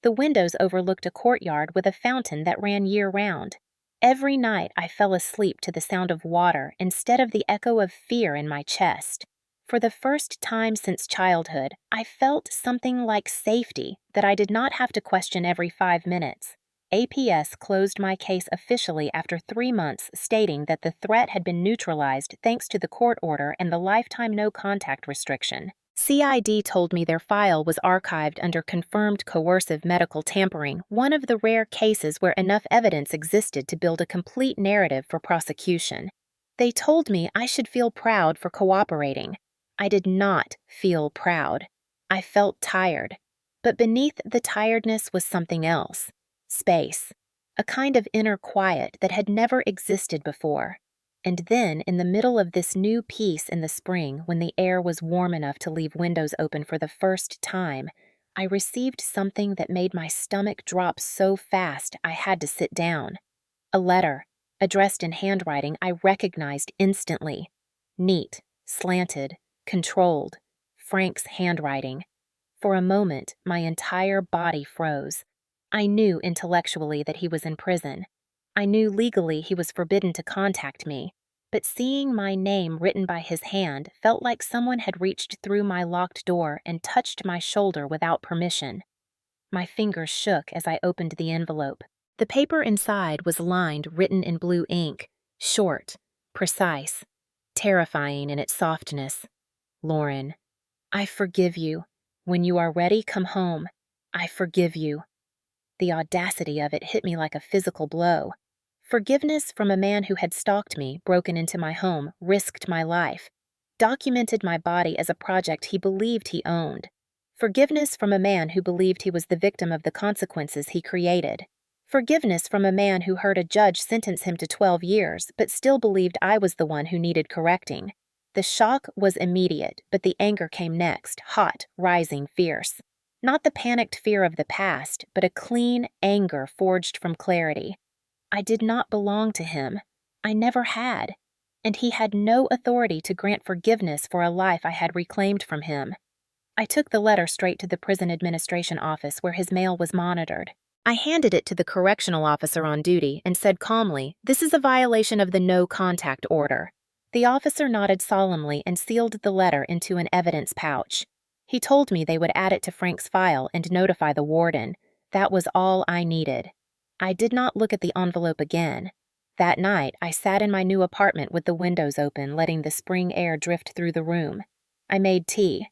The windows overlooked a courtyard with a fountain that ran year-round. Every night I fell asleep to the sound of water instead of the echo of fear in my chest. For the first time since childhood, I felt something like safety that I did not have to question every 5 minutes. APS closed my case officially after 3 months, stating that the threat had been neutralized thanks to the court order and the lifetime no-contact restriction. CID told me their file was archived under confirmed coercive medical tampering, one of the rare cases where enough evidence existed to build a complete narrative for prosecution. They told me I should feel proud for cooperating. I did not feel proud. I felt tired. But beneath the tiredness was something else. Space. A kind of inner quiet that had never existed before. And then, in the middle of this new peace in the spring, when the air was warm enough to leave windows open for the first time, I received something that made my stomach drop so fast I had to sit down. A letter, addressed in handwriting I recognized instantly. Neat, slanted, controlled. Frank's handwriting. For a moment, my entire body froze. I knew intellectually that he was in prison. I knew legally he was forbidden to contact me. But seeing my name written by his hand felt like someone had reached through my locked door and touched my shoulder without permission. My fingers shook as I opened the envelope. The paper inside was lined, written in blue ink, short, precise, terrifying in its softness. Lauren, I forgive you. When you are ready, come home. I forgive you. The audacity of it hit me like a physical blow. Forgiveness from a man who had stalked me, broken into my home, risked my life, documented my body as a project he believed he owned. Forgiveness from a man who believed he was the victim of the consequences he created. Forgiveness from a man who heard a judge sentence him to 12 years, but still believed I was the one who needed correcting. The shock was immediate, but the anger came next, hot, rising, fierce. Not the panicked fear of the past, but a clean anger forged from clarity. I did not belong to him. I never had. And he had no authority to grant forgiveness for a life I had reclaimed from him. I took the letter straight to the prison administration office where his mail was monitored. I handed it to the correctional officer on duty and said calmly, "This is a violation of the no contact order." The officer nodded solemnly and sealed the letter into an evidence pouch. He told me they would add it to Frank's file and notify the warden. That was all I needed. I did not look at the envelope again. That night, I sat in my new apartment with the windows open, letting the spring air drift through the room. I made tea.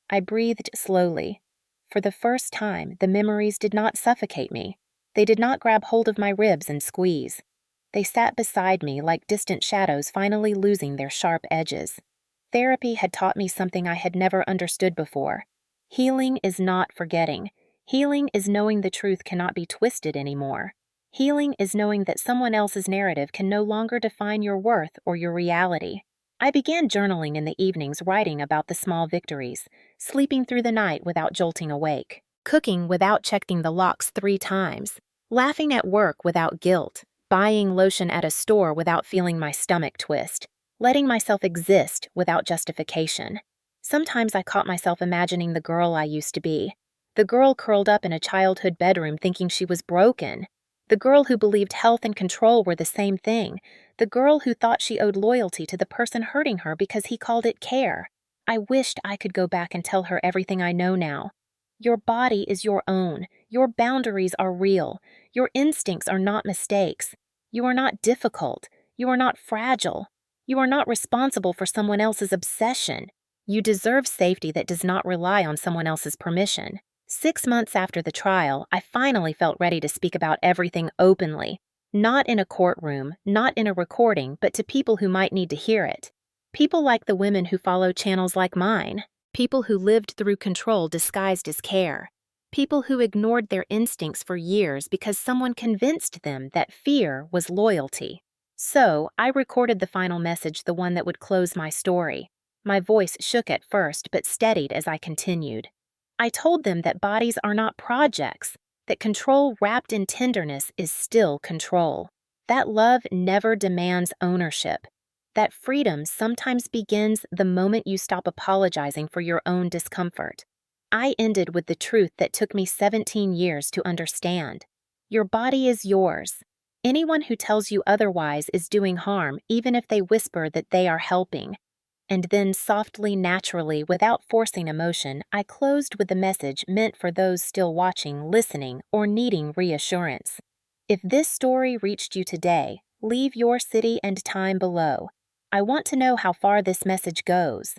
I breathed slowly. For the first time, the memories did not suffocate me. They did not grab hold of my ribs and squeeze. They sat beside me like distant shadows finally losing their sharp edges. Therapy had taught me something I had never understood before. Healing is not forgetting. Healing is knowing the truth cannot be twisted anymore. Healing is knowing that someone else's narrative can no longer define your worth or your reality. I began journaling in the evenings, writing about the small victories, sleeping through the night without jolting awake, cooking without checking the locks 3 times, laughing at work without guilt, buying lotion at a store without feeling my stomach twist, letting myself exist without justification. Sometimes I caught myself imagining the girl I used to be, the girl curled up in a childhood bedroom thinking she was broken, the girl who believed health and control were the same thing, the girl who thought she owed loyalty to the person hurting her because he called it care. I wished I could go back and tell her everything I know now. Your body is your own. Your boundaries are real. Your instincts are not mistakes. You are not difficult. You are not fragile. You are not responsible for someone else's obsession. You deserve safety that does not rely on someone else's permission. 6 months after the trial, I finally felt ready to speak about everything openly. Not in a courtroom, not in a recording, but to people who might need to hear it. People like the women who follow channels like mine. People who lived through control disguised as care. People who ignored their instincts for years because someone convinced them that fear was loyalty. So, I recorded the final message, the one that would close my story. My voice shook at first, but steadied as I continued. I told them that bodies are not projects, that control wrapped in tenderness is still control, that love never demands ownership, that freedom sometimes begins the moment you stop apologizing for your own discomfort. I ended with the truth that took me 17 years to understand. Your body is yours. Anyone who tells you otherwise is doing harm, even if they whisper that they are helping. And then softly, naturally, without forcing emotion, I closed with the message meant for those still watching, listening, or needing reassurance. If this story reached you today, leave your city and time below. I want to know how far this message goes.